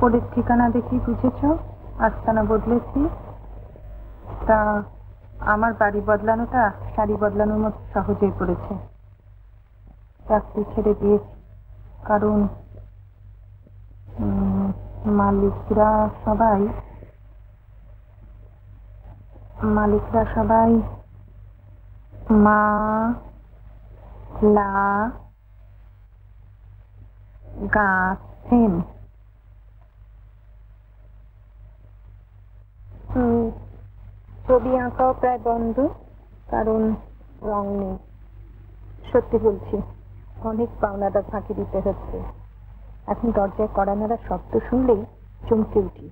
ওপরের ঠিকানা দেখি বুঝেছ, আস্তানা বদলেছি। তা আমার বাড়ি বদলানোটা শাড়ি বদলানোর মতো সহজ হয়ে পড়েছে। চাকরি ছেড়ে দিয়েছি, কারণ মালিকরা সবাই মা লা গাছেন। ছবি আঁকাও প্রায় বন্ধ, কারণ রং নেই। সত্যি বলছি, অনেক পাওনাদার ফাঁকি দিতে হচ্ছে। এখন দরজায় কড়া নাড়া শব্দ শুনলেই চমকে উঠি।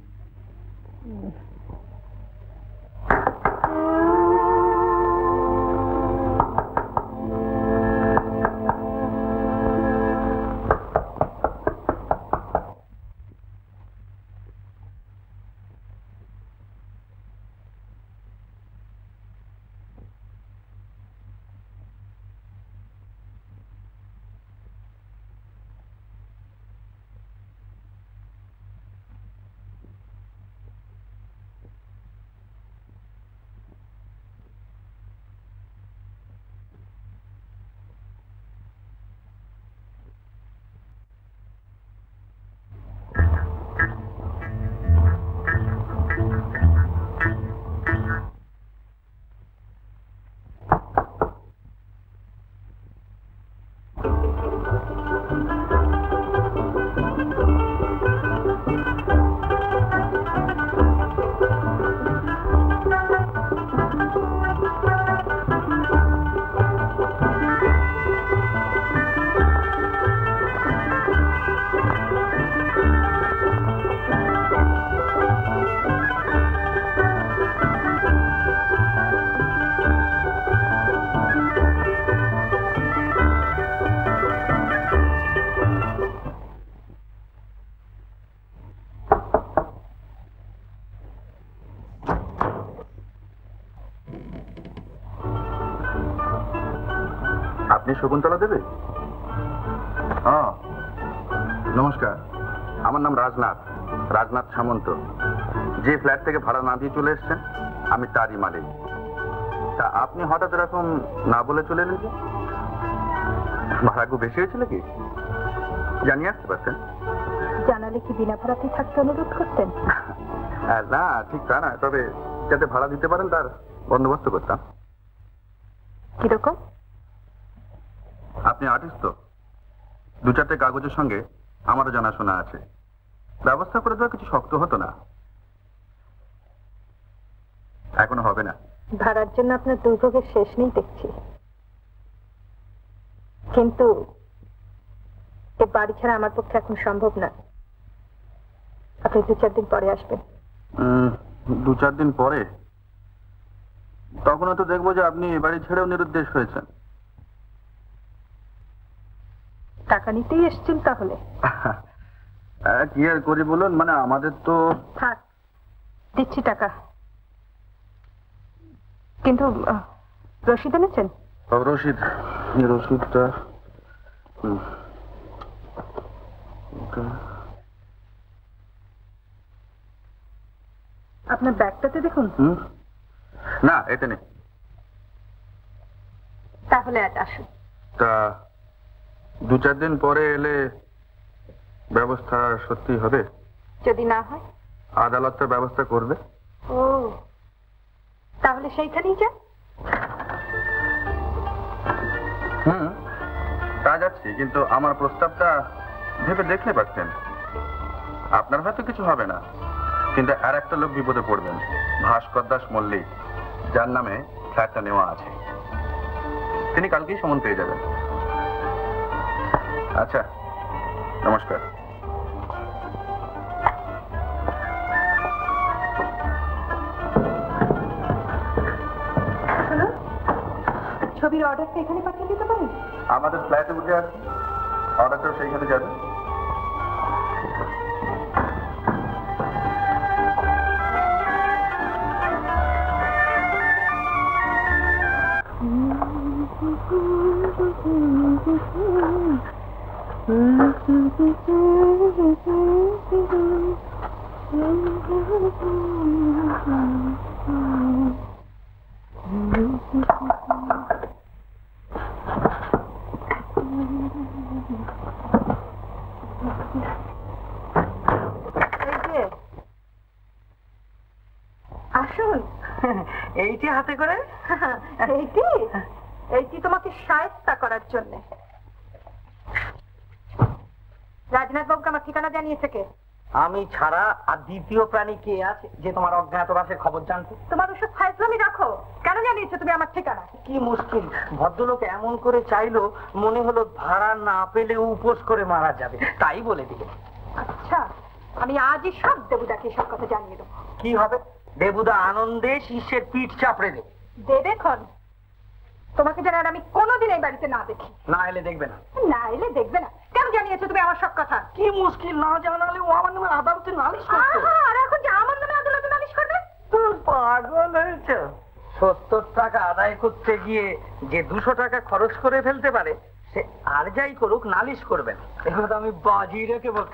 শকুন্তলা দেবে? নমস্কার, আমার নাম রাজনাথ সামন্ত। যে ফ্ল্যাট থেকে ভাড়া না দিয়ে চলে এসছেন আমি তারই মালিক। তা আপনি হঠাৎ এরকম না বলে চলে এলেন যে? ভাড়া খুব বেশি হয়েছিল কি? জানিয়ে আসতে পারছেন? জানালে কি বিনা ভাড়াতেই থাকতে অনুরোধ করতেন? না, ঠিক তা না, তবে যাতে ভাড়া দিতে পারেন তার বন্দোবস্ত করতাম। কিরকম? আপনি আর্টিস্ট তো, 2-4টে কাগজের সঙ্গে আমারও জানাশোনা আছে। ব্যবস্থা করে দেওয়া কিছু শক্ত হতো না। এখনো হবে না। ভাড়ার জন্য আপনার দুর্ভোগের শেষ নেই দেখছি। কিন্তু এ বাড়ি ছাড়া আমার পক্ষে এখন সম্ভব না। আপনি 2-4 দিন পরে আসবেন। 2-4 দিন পরে? তখন তো দেখবো যে আপনি এ বাড়ি ছেড়েও নিরুদ্দেশ হয়েছেন। টাকা নিতেই এসছেন তাহলে? কি আর করি বলুন, মানে আমাদের তো। থাক, দিচ্ছি টাকা। কিন্তু রসিদ এনেছেন? রসিদটা আপনার ব্যাগটাতে দেখুন। না, এতে নেই। তাহলে আজ আসুন। তা 2-4 দিন পরে এলে ব্যবস্থা সত্যি হবে? যদি না হয় আদালতের ব্যবস্থা করবে। ও, তাহলে সেইখানেই যান। তা যাচ্ছি, কিন্তু আমার প্রস্তাবটা ভেবে দেখলে পারতেন। আপনার হয়তো কিছু হবে না, কিন্তু আর একটা লোক বিপদে পড়বেন, ভাস্কর দাস মল্লিক, যার নামে ফ্ল্যাটটা নেওয়া আছে। তিনি কালকেই সমন পেয়ে যাবেন। আচ্ছা, নমস্কার। ছবির অর্ডারটা এখানে পাঠিয়ে দিতে পারেন? আমাদের ফ্ল্যাটে উঠে আসি, অর্ডারটা সেইখানে যাবে। আসুন। এইটি হাতে করে? এইটি তোমাকে শায়েস্তা করার জন্য। রাজনাথ বাবুকে আমার ঠিকানা জানিয়েছে কে? আমি ছাড়া আর দ্বিতীয় প্রাণী কে আছে যে তোমার অজ্ঞাতবাসের খবর জানতে? তোমার ওসব ফাইজলামি রাখো। কেন জানিয়েছো তুমি আমার ঠিকানা? কি মুশকিল, ভদ্রলোক এমন করে চাইলো মনে হলো ভাড়া না পেলে উপোস করে মারা যাবে, তাই বলে দিলে। আচ্ছা, আমি আজই সব দেবুদাকে সব কথা জানিয়ে দেবো। কি হবে? দেবুদা আনন্দে শিষ্যের পিঠ চাপড়ে দেবে। দেবেক্ষণ তোমাকে যেন আর আমি কোনোদিন এই বাড়িতে না দেখি। না এলে দেখবে না? না এলে দেখবে না। কেন জানিয়েছো তুমি আমার সব কথা? কি মুশকিল, না জানালে ও আমার নামে আদালতে নালিশ করতো। আর এখন যে আমার নামে আদালতে নালিশ করবে? তুমি পাগল হয়েছ? 70 টাকা আদায় করতে গিয়ে যে 200 টাকা খরচ করে ফেলতে পারে সে আর যাই করুক নালিশ করবে না, এগুলো তো আমি বাজি রেখে বল।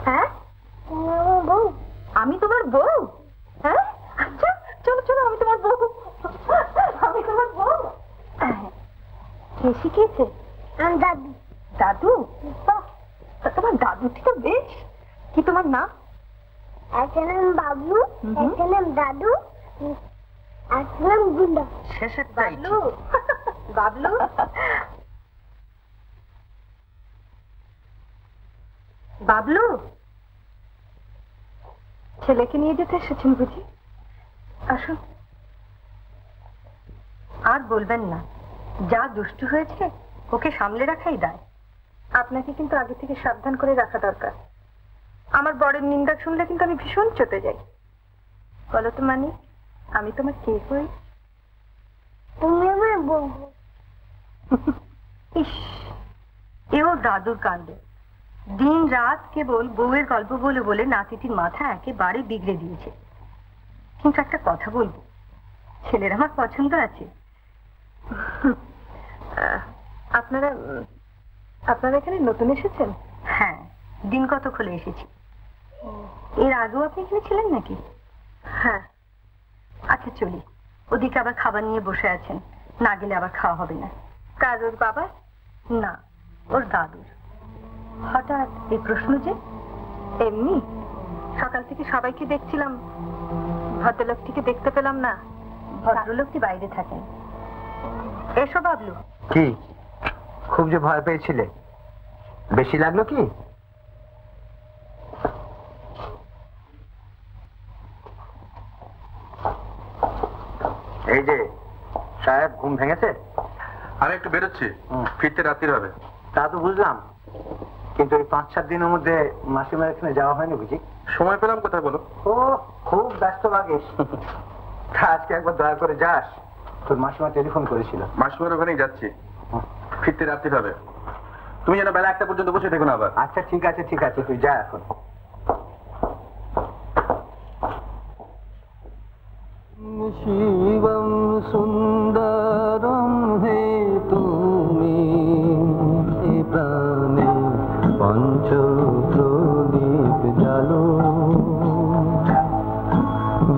হ্যাঁ, আমি তোমার বউ? হ্যাঁ, আচ্ছা চলো চলো, আমি তোমার বউ। আমি তোমার বউ। কে শিখিয়েছে? দাদু। দাদু? তোমার দাদুটি তো বেশ। কি তোমার নাম? একটা নাম বাবলু, একটা নাম দাদু, একটা নাম গুন্ডা। শেষের বাবলু। বাবলু বাবলু ছেলেকে নিয়ে যেতে এসেছেন বুঝি? আসুন। আর বলবেন না, যা দুষ্টু হয়েছে ওকে সামলে রাখাই দায়। আপনাকে কিন্তু আগে থেকে সাবধান করে রাখা দরকার। আমার বরের নিন্দা শুনলে কিন্তু আমি ভীষণ চটে যাই। বলো তো মানি, আমি তোমার কে হই? তুমি আমার বউ। ইস, এও দাদুর কাণ্ড। দিন রাত কেবল বউয়ের গল্প বলে বলে নাতিটির মাথা একেবারে বিগড়ে দিয়েছে। কিন্তু একটা কথা বলবো, ছেলের আমার পছন্দ আছে। আপনারা আপনারা এখানে নতুন এসেছেন? হ্যাঁ, দিন কতক হলে এসেছি। এর আগেও আপনি এখানে ছিলেন নাকি? হ্যাঁ। আচ্ছা চলি, ওদিকে আবার খাবার নিয়ে বসে আছেন, না গেলে আবার খাওয়া হবে না। কার, ওর বাবা? না, ওর দাদুর। হঠাৎ এই প্রশ্ন যে? এমনি সকাল থেকে সবাইকে দেখছিলাম, ভদ্রলোকটিকে দেখতে পেলাম না। ভদ্রলোকটি বাইরে থাকেন। এসো বাবলু। কি খুব যে ভয় পেয়েছিলে? বেশি লাগলো কি? এই যে সাহেব, ঘুম ভেঙেছে? আমি একটু বেরোচ্ছি, ফিরতে রাত্রি হবে। তা তো বুঝলাম, কিন্তু এই 5-7 দিনের মধ্যে মাসিমার এখানে যাওয়া হয়নি বুঝি? সময় পেলাম কোথায় বলো? ও খুব ব্যস্ত লাগিস। তা আজকে একবার দয়া করে যাস, তোর মাসিমা টেলিফোন করেছিল। মাসিমার ওখানেই যাচ্ছি, ফিরতে রাত্রি হবে। তুমি যেন বেলা 1টা পর্যন্ত বসে দেখো না আবার। আচ্ছা ঠিক আছে ঠিক আছে, তুই যা এখন। শিবম সুন্দরম হে তুমি প্রাণে পঞ্চ প্রদীপ জালো,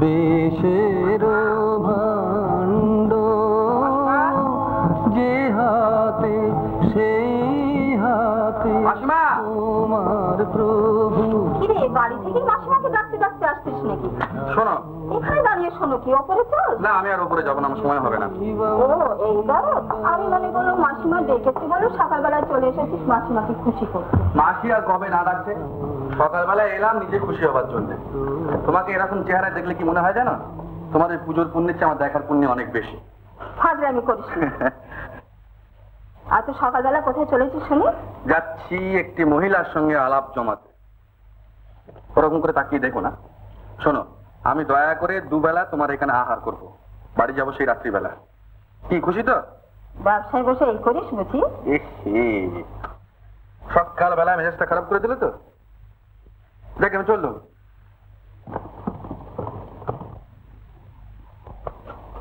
বেশের ভাণ্ড যে হাতে সেই হাতে তোমার প্রভু। কিরে, বাড়ি থেকে মাসিমাকে ডাকতে ডাকতে আসছিস নাকি? শোনো, এখানে দাঁড়িয়ে শোনো, কি ওপরে চল। না আমি আর উপরে যাবো না, আমার সময় হবে না। ও এইবার আমি মনে করলাম মাসিমা ডেকেছে বলে সকালবেলায় চলে এসেছিস মাসিমাকে খুশি করতে। মাসি আর কবে না ডাকছে? সকালবেলায় এলাম নিজে খুশি হবার জন্য। তোমাকে এরকম চেহারা দেখলে কি মনে হয় জানো? তোমার এই পুজোর পুণ্যের চেয়ে আমার দেখার পুণ্য অনেক বেশি। ফাজলামি করিস না। আর তো সকালবেলা কোথায় চলেছিস শুনি? যাচ্ছি একটি মহিলার সঙ্গে আলাপ জমাতে। ওরকম করে তাকিয়ে দেখো না। শোনো, আমি দয়া করে দুবেলা তোমার এখানে আহার করব, বাড়ি যাবো সেই রাত্রিবেলা। কি খুশি তো? ব্যবসায় বসে এই করিস বুঝি? সকালবেলা মেজাজটা খারাপ করে দিলে তো। দেখ আমি চললাম।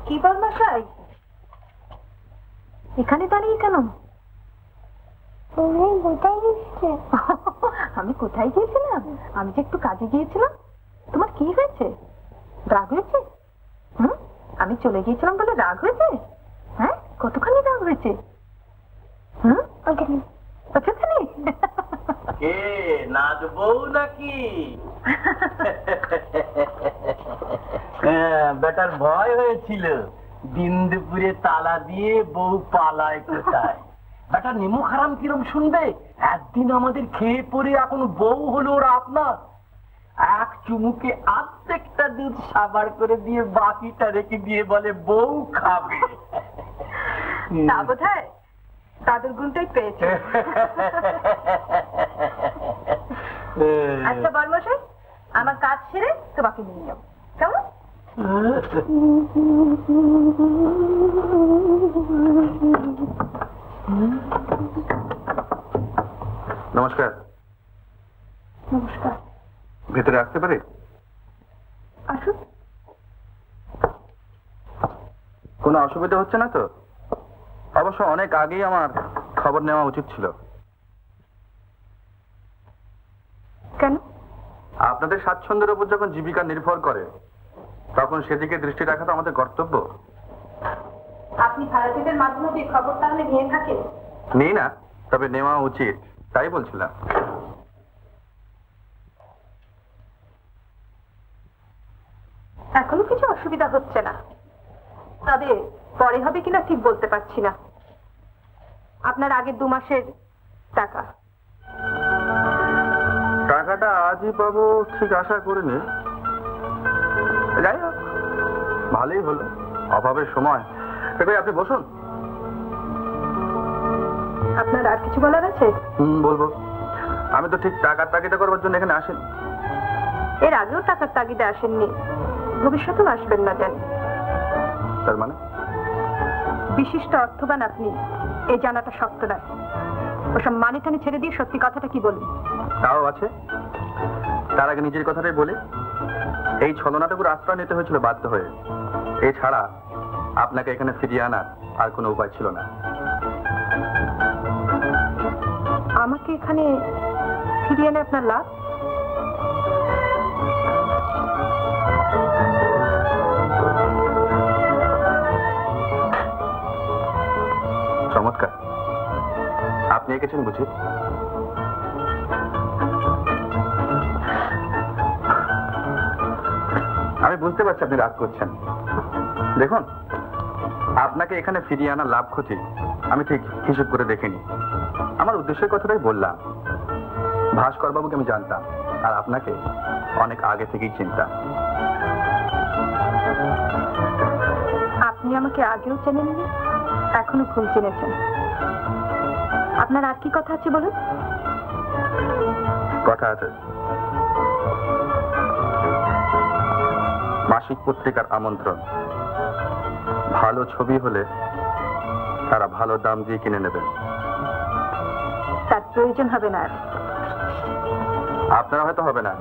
কি বর্মশাই, এখানে দাঁড়িয়ে কেন? আমি কোথায় গিয়েছিলাম? আমি যে একটু কাজে গিয়েছিলাম। তোমার কি হয়েছে? রাগ হয়েছে? আমি চলে গিয়েছিলাম বলে রাগ হয়েছে? হ্যাঁ, কতখানি রাগ হয়েছে? কে নাচবো নাকি? বেটার ভয় হয়েছিল দিন দুপুরে তালা দিয়ে বউ পালায় কোথায়। বেটা নিমু খারাম কিরম শুনবে? একদিন আমাদের খেয়ে পরে এখন বউ হলো ওরা আপনার। এক চুমুকে আর্ধেকটা দুধ সাবার করে দিয়ে বাকিটা রেখে দিয়ে বলে বউ খাবে। তা বোধ হয় দাদুর গুণটাই পেয়েছে। আচ্ছা বর্মশাই, আমার কাজ সেরে তোমাকে নিয়ে যাবো, কেমন? নমস্কার। নমস্কার। ভেতরে আসতে পারি? আসুন। কোনো অসুবিধা হচ্ছে না তো? অবশ্য অনেক আগেই আমার খবর নেওয়া উচিত ছিল। কেন? আপনাদের স্বাচ্ছন্দ্যের উপর যখন জীবিকা নির্ভর করে তখন সেদিকে দৃষ্টি রাখা তো আমাদের কর্তব্য। আপনি ভারতীয়দের মাধ্যমে খবর তাহলে নিয়ে থাকেন? নেই না, তবে নেওয়া উচিত, তাই বলছিলাম। এখনো কিছু অসুবিধা হচ্ছে না, তবে পরে হবে কিনা ঠিক বলতে পারছি না। আপনার আগের 2 মাসের টাকা। টাকাটা আজই পাবো ঠিক আশা করিনি। যাই হোক, ভালোই হলো, অভাবের সময়। আপনি বসুন। আপনার আর কিছু বলার আছে? বলবো। আমি তো ঠিক টাকার তাগিদা করবার জন্য এখানে আসেন। এর আগেও টাকার তাগিদে আসেননি, ভবিষ্যতেও আসবেন না জানি। তার মানে? বিশিষ্ট অর্থবান আপনি, এই জানাটা শক্ত নয়। ওসব মানে টানে ছেড়ে দিয়ে সত্যি কথাটা কি বলুন। তাও আছে, তার আগে নিজের কথাটাই বলি। এই ছলনাটুকুর আশ্রয় নিতে হয়েছিল বাধ্য হয়ে। এছাড়া আপনাকে এখানে ফিরিয়ে আনার আর কোনো উপায় ছিল না। আমাকে এখানে ফিরিয়ে এনে আপনার লাভ? চমৎকার, আপনি এঁকেছেন বুঝি? আমি বুঝতে পারছি আপনি রাগ করছেন। দেখুন, আপনাকে এখানে ফিরিয়ে আনা লাভ ক্ষতি আমি ঠিক হিসেব করে দেখিনি। আমার উদ্দেশ্যের কথাটাই বললাম। ভাস্কর বাবুকে আমি জানতাম, আর আপনাকে অনেক আগে থেকেই চিনতাম। আপনি আমাকে আগেও চেনেননি, এখনো ভুল চিনেছেন। আপনার আর কি কথা আছে বলুন। কথা আছে। মাসিক পত্রিকার আমন্ত্রণ। ভালো ছবি হলে তারা ভালো দাম দিয়ে কিনে নেবেন। তার প্রয়োজন হবে না। আপনারা হয়তো হবে না,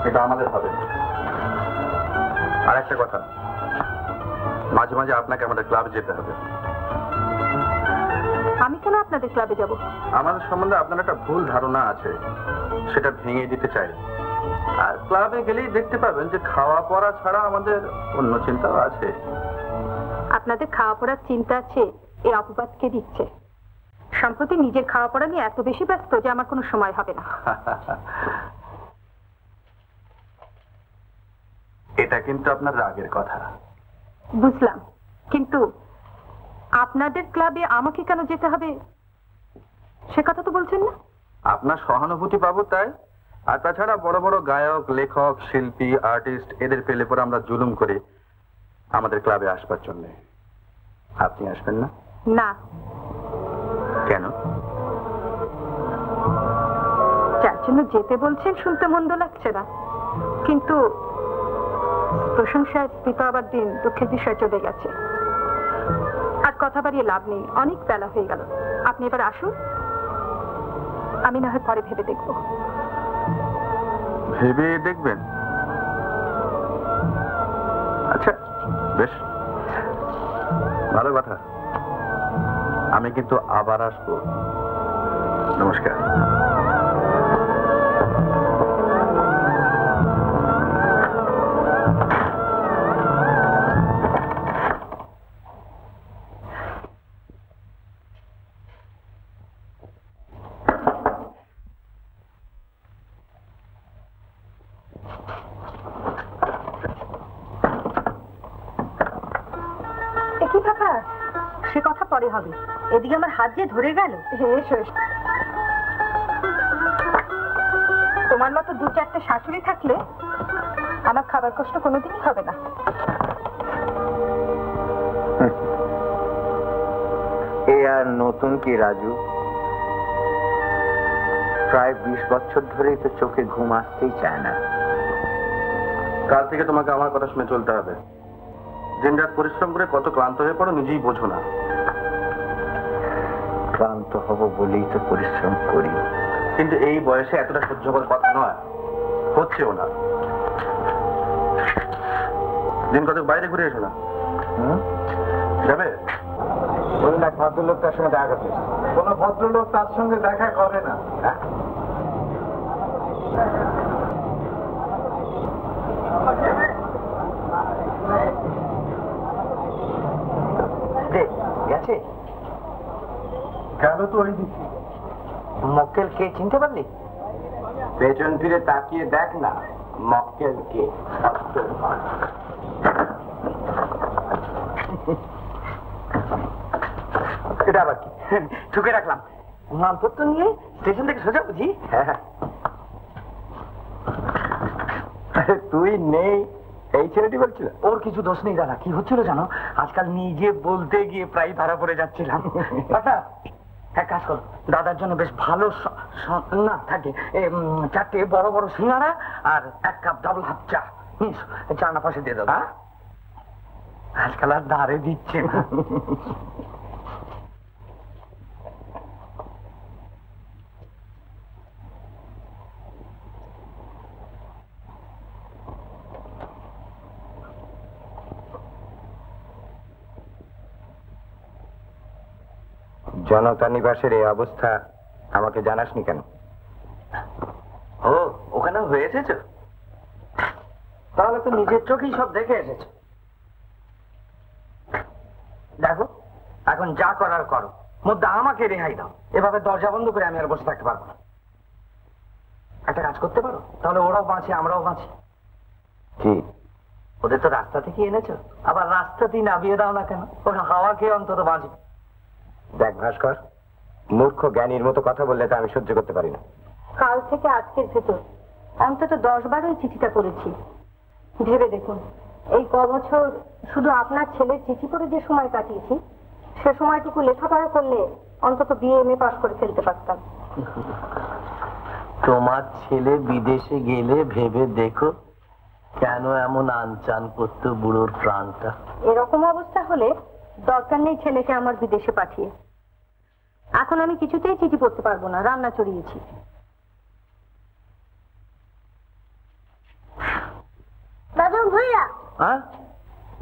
এটা আমাদের হবে। আর একটা কথা, মাঝে মাঝে আপনাকে আমাদের ক্লাবে যেতে হবে। আমি কেন আপনাদের ক্লাবে যাব? আমাদের সম্বন্ধে আপনার একটা ভুল ধারণা আছে, সেটা ভেঙে দিতে চাই। আর ক্লাবে গেলেই দেখতে পাবেন যে খাওয়া পড়া ছাড়া আমাদের অন্য চিন্তাও আছে। আপনাদের খাওয়া পড়ার চিন্তা আছে, এই অপবাদকে দিচ্ছে। সম্প্রতি নিজের খাওয়া পড়া নিয়ে এত বেশি ব্যস্ত যে আমার কোনো সময় হবে না। এটা কিন্তু আপনার রাগের কথা। বুঝলাম, কিন্তু আপনাদের ক্লাবে আমাকে কেন যেতে হবে সে কথা তো বলছেন না। আপনার সহানুভূতি পাবো তাই। আর তাছাড়া বড় বড় গায়ক, লেখক, শিল্পী, আর্টিস্ট এদের পেলে পরে আমরা জুলুম করি আমাদের ক্লাবে আসবার জন্য। আপনি আসবেন না? না। কেন? যার জন্য যেতে বলছেন শুনতে মন্দ লাগছে না, কিন্তু প্রশংসায় স্ফীত আবার দিন দুঃখের বিষয় চলে গেছে। আর কথা বাড়িয়ে লাভ নেই, অনেক বেলা হয়ে গেল। আপনি এবার আসুন, আমি না হয় পরে ভেবে দেখব। ভেবে দেখবেন? আচ্ছা বেশ, ভালো কথা, আমি কিন্তু আবার আসবো। নমস্কার। সে কথা পরে হবে, এদিকে আমার হাত যে ধরে গেল। তোমার মতো দু চারটে শাশুড়ি থাকলে আমার খাবার কষ্ট কোনোদিনই হবে না। এ আর নতুন কি রাজু, প্রায় 20 বছর ধরেই তো চোখে ঘুম আসতেই চায় না। কাল থেকে তোমাকে আমার কথা শুনে চলতে হবে। দিনরাত পরিশ্রম করে কত ক্লান্ত হয়ে পড়ো নিজেই বোঝো না। ক্লান্ত হব বলেই তো পরিশ্রম করি, কিন্তু এই বয়সে এতটা সহ্য করার কথা নয়, হচ্ছেও না। দিন কত বাইরে ঘুরে এসো না, যাবে? বলুন এক ভদ্রলোক তার সঙ্গে দেখা করতে। কোনো ভদ্রলোক তার সঙ্গে দেখা করে না। গেছে গেল তো ওই দিকে। মক্কেল কে চিনতে পারলি? পেছন ফিরে তাকিয়ে দেখ না, মক্কেল কে। এটা আবার কি? ঠুকে রাখলাম। মালপত্র নিয়ে স্টেশন থেকে সোজা বুঝি? তুই নেই এই ছেলেটি বলছিল? ওর কিছু দোষ নেই দাদা। কি হচ্ছিল জানো, আজকাল নিজে বলতে গিয়ে প্রায় ধরা পড়ে যাচ্ছিলাম। আচ্ছা এক কাজ করো, দাদার জন্য বেশ ভালো না থাকে 4টে বড় বড় সিঙ্গাড়া আর 1 কাপ ডাবল হাফ চা, চানা পাশে দিয়ে দাও। আজকাল আর ধারে দিচ্ছে না। জনতা নিবাসের এই অবস্থা আমাকে জানাসনি কেন? ও ওখানে হয়ে এসেছো? তাহলে তো নিজের চোখেই সব দেখে এসেছো। দেখো এখন যা করার করো, মধ্যে আমাকে রেহাই দাও। এভাবে দরজা বন্ধ করে আমি আর বসে থাকতে পারবো না। একটা কাজ করতে পারো, তাহলে ওরাও বাঁচে আমরাও বাঁচি। কি? ওদের তো রাস্তা থেকে এনেছো, আবার রাস্তাতেই নামিয়ে দাও না কেন? ওরা হাওয়া খেয়ে অন্তত বাঁচবে। দেখ ভাস্কর, মূর্খ জ্ঞানীর মতো কথা বললে তো আমি সহ্য করতে পারি না। কাল থেকে আজকের ভেতর অন্তত 10-12 চিঠিটা করেছি। ভেবে দেখুন, এই বছর শুধু আপনার ছেলের চিঠি পড়ে যে সময় কাটিয়েছি, সে সময়টুকু লেখাপড়া করলে অন্তত BA-MA পাস করে ফেলতে পারতাম। তোমার ছেলে বিদেশে গেলে ভেবে দেখো কেন এমন আনচান করতো বুড়োর প্রাণটা। এরকম অবস্থা হলে দরকার নেই ছেলেকে আমার বিদেশে পাঠিয়ে। এখন আমি কিছুতেই চিঠি পড়তে পারবো না, রান্না চড়িয়েছি। দাদু ভুইয়া, হ্যাঁ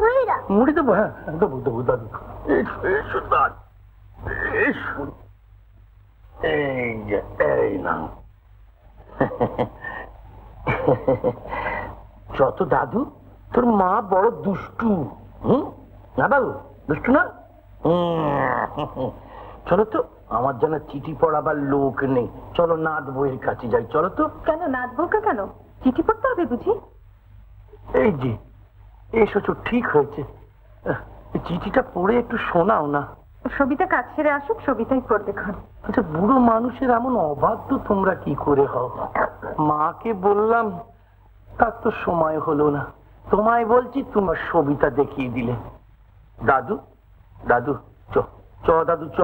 ভুইয়া মুড়ি দেবো। হ্যাঁ দেবো দেবো দাদু। এই না যত দাদু, তোর মা বড় দুষ্টু। না বাবু দুষ্টু না? চলো তো, আমার যেন চিঠি পড়াবার লোক নেই। চলো নাথ বইয়ের কাছে যাই। চলো তো। কেন নাথ বউকে কেন? চিঠি পড়তে হবে বুঝি? এই যে এসেছো, ঠিক হয়েছে। চিঠিটা পড়ে একটু শোনাও না। সবিতা কাজ ছেড়ে আসুক, সবিতাই পড়বে খান। আচ্ছা বুড়ো মানুষের এমন অবাধ্য তোমরা কি করে হও? মাকে বললাম, তার তো সময় হলো না। তোমায় বলছি, তোমার সবিতা দেখিয়ে দিলে। দাদু দাদু চ চ দাদু চ।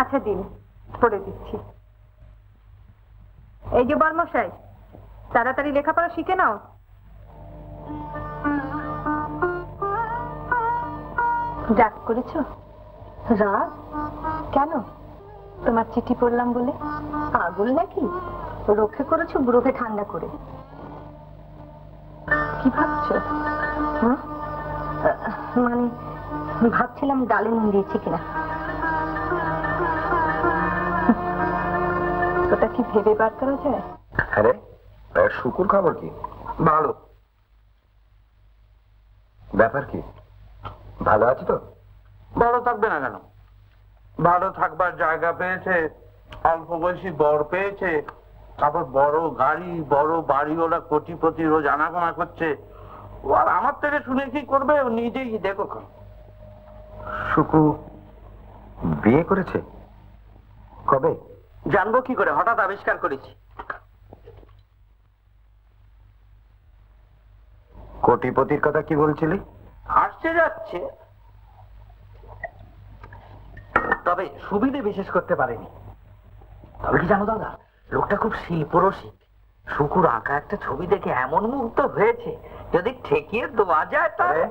আচ্ছা দিন, পড়ে দিচ্ছি। এই যে বর্মশাই, তাড়াতাড়ি লেখাপড়া শিখে নাও। রাগ করেছো? রাগ কেন? তোমার চিঠি পড়লাম বলে আগুল নাকি? রক্ষে করেছো বুড়োকে ঠান্ডা করে। কি ভাবছো? মানে ভাবছিলাম ডালে নুন দিয়েছি কিনা। ওটা কি ভেবে বার করা যায়? আরে শুকুর খবর কি? ভালো। ব্যাপার কি? ভালো আছে তো? ভালো থাকবে না কেন? ভালো থাকবার জায়গা পেয়েছে, অল্প বয়সী বর পেয়েছে, তারপর বড় গাড়ি, বড় বাড়ি, ওরা কোটিপতি, রোজ আনাগোনা করছে। ও আর আমার থেকে শুনে কি করবে? ও নিজেই দেখো। শুকু বিয়ে করেছে? কবে? জানবো কি করে, হঠাৎ আবিষ্কার করেছি। কোটিপতির কথা কি বলছিলি? আসছে যাচ্ছে, তবে সুবিধে বিশেষ করতে পারেনি। তবে কি জানো দাদা, লোকটা খুব শিল্পরসিক। শুকুর আঁকা একটা ছবি দেখে এমন মুগ্ধ হয়েছে, যদি ঠেকিয়ে দেওয়া যায় তাহলে।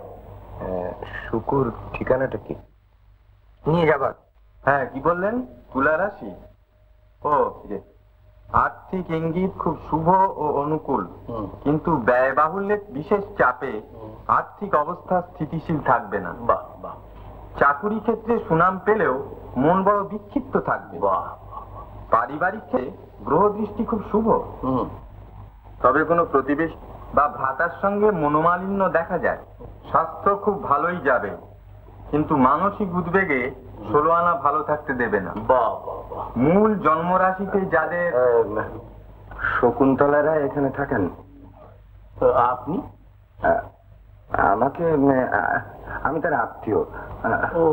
শুকুর ঠিকানাটা কি? নিয়ে যাবার। হ্যাঁ, কি বললেন? তুলা রাশি? ও, আর্থিক ইঙ্গিত খুব শুভ ও অনুকূল, কিন্তু ব্যয়বাহুল্যের বিশেষ চাপে আর্থিক অবস্থা স্থিতিশীল থাকবে না। বাহ বাহ। চাকুরি ক্ষেত্রে সুনাম পেলেও মন বড় বিক্ষিপ্ত থাকবে। বাহ। পারিবারিক ক্ষেত্রে গ্রহ দৃষ্টি খুব শুভ, তবে কোনো প্রতিবেশী বা ভ্রাতার সঙ্গে মনোমালিন্য দেখা যায়। স্বাস্থ্য খুব ভালোই যাবে, কিন্তু মানসিক উদ্বেগে 16 আনা ভালো থাকতে দেবে না। বাহ বাহ বাহ। মূল জন্মরাশিতে যাদের শকুন্তলারা এখানে থাকেন। আপনি? আমাকে আমি তার আত্মীয়। ও,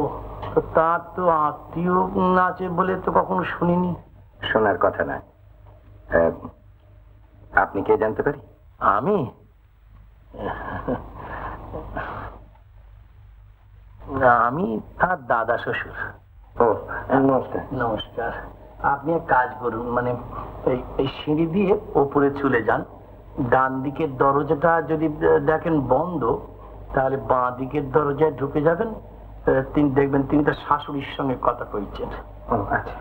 তার তো আত্মীয় আছে বলে তো কখনো শুনিনি। শোনার কথা না। আপনি কে জানতে পারি? আমি? আমি তার দাদা শ্বশুর। ও, নমস্কার। নমস্কার। আপনি এক কাজ করুন, মানে এই সিঁড়ি দিয়ে ওপরে চলে যান। ডান দিকের দরজাটা যদি দেখেন বন্ধ, তাহলে বাঁ দিকের দরজায় ঢুকে যাবেন। তিনি দেখবেন তিনি তার শাশুড়ির সঙ্গে কথা কইছেন। ও আচ্ছা।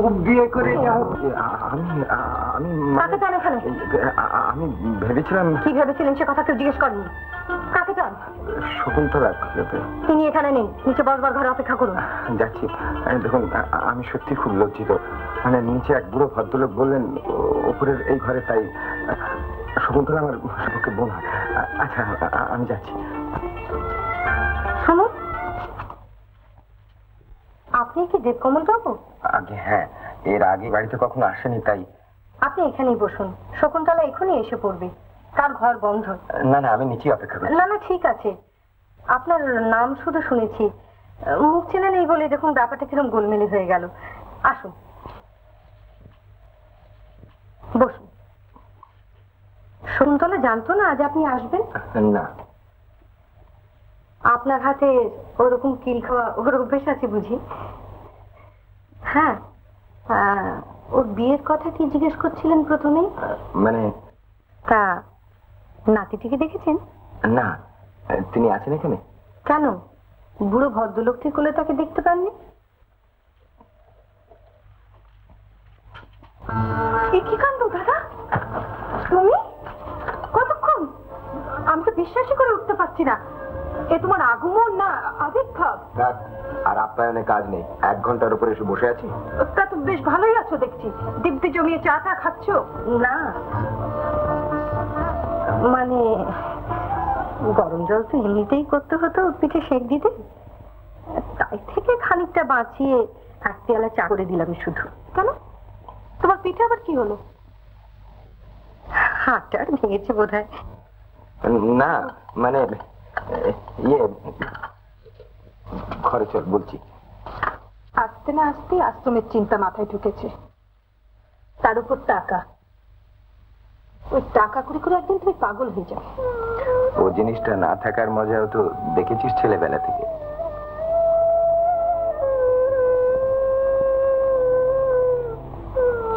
খুব বিয়ে করে আমি ভেবেছিলাম। কি ভেবেছিলেন সে কথা কেউ জিজ্ঞেস করেনি। কাকে চান? শকুন্তলা। তিনি এখানে নেই, নিচে বসবার ঘরে অপেক্ষা করুন। যাচ্ছি। দেখুন, আমি সত্যি খুব লজ্জিত। মানে নিচে এক বুড়ো ভদ্রলোক বললেন ওপরের এই ঘরে, তাই শকুন্তলা আমার পক্ষে বোন। আচ্ছা, আমি যাচ্ছি। শুনুন, আপনি কি দেবকমল বাবু? আগে হ্যাঁ, এর আগে বাড়িতে কখনো আসেনি, তাই। আপনি এখানেই বসুন, শকুন্তলা এখনই এসে পড়বে। তার ঘর বন্ধ। না না, আমি নিচেই অপেক্ষা করি। না না, ঠিক আছে। আপনার নাম শুধু শুনেছি, মুখ চেনা নেই বলে দেখুন ব্যাপারটা কিরকম গোলমেলে হয়ে গেল। আসুন, বসুন। শকুন্তলা জানতো না আজ আপনি আসবেন? না। আপনার হাতে ওরকম কিল খাওয়া ওর অভ্যেস আছে বুঝি? হ্যাঁ, ওর বিয়ের কথা কি জিজ্ঞেস করছিলেন প্রথমেই? মানে তা নাতিটিকে দেখেছেন? না, তিনি আছেন এখানে। কেন, বুড়ো ভদ্রলোকটির কোলে তাকে দেখতে পাননি? কি কাণ্ড দাদা, তুমি কতক্ষণ? আমি তো বিশ্বাসই করে উঠতে পারছি না। এ তোমার আগমন না আবির্ভাব? আর আপ্যায়নে কাজ নেই, 1 ঘন্টার উপরে এসে বসে আছি। তা তো বেশ ভালোই আছো দেখছি, দিব্যি জমিয়ে চা টা খাচ্ছ। না মানে গরম জল তো এমনিতেই করতে হতো পিঠে সেঁক দিতে, তাই থেকে খানিকটা বাঁচিয়ে 1 পেয়ালা চা করে দিলাম শুধু। কেন, তোমার পিঠে আবার কি হলো? হাতটা ভেঙেছে বোধহয়। না মানে ঘরে চল বলছি। আসতে না আসতে আশ্রমের চিন্তা মাথায় ঢুকেছে, তার উপর টাকা। ওই টাকা করে করে একদিন তুমি পাগল হয়ে যাও। ও জিনিসটা না থাকার মজাও তো দেখেছিস ছেলেবেলা থেকে।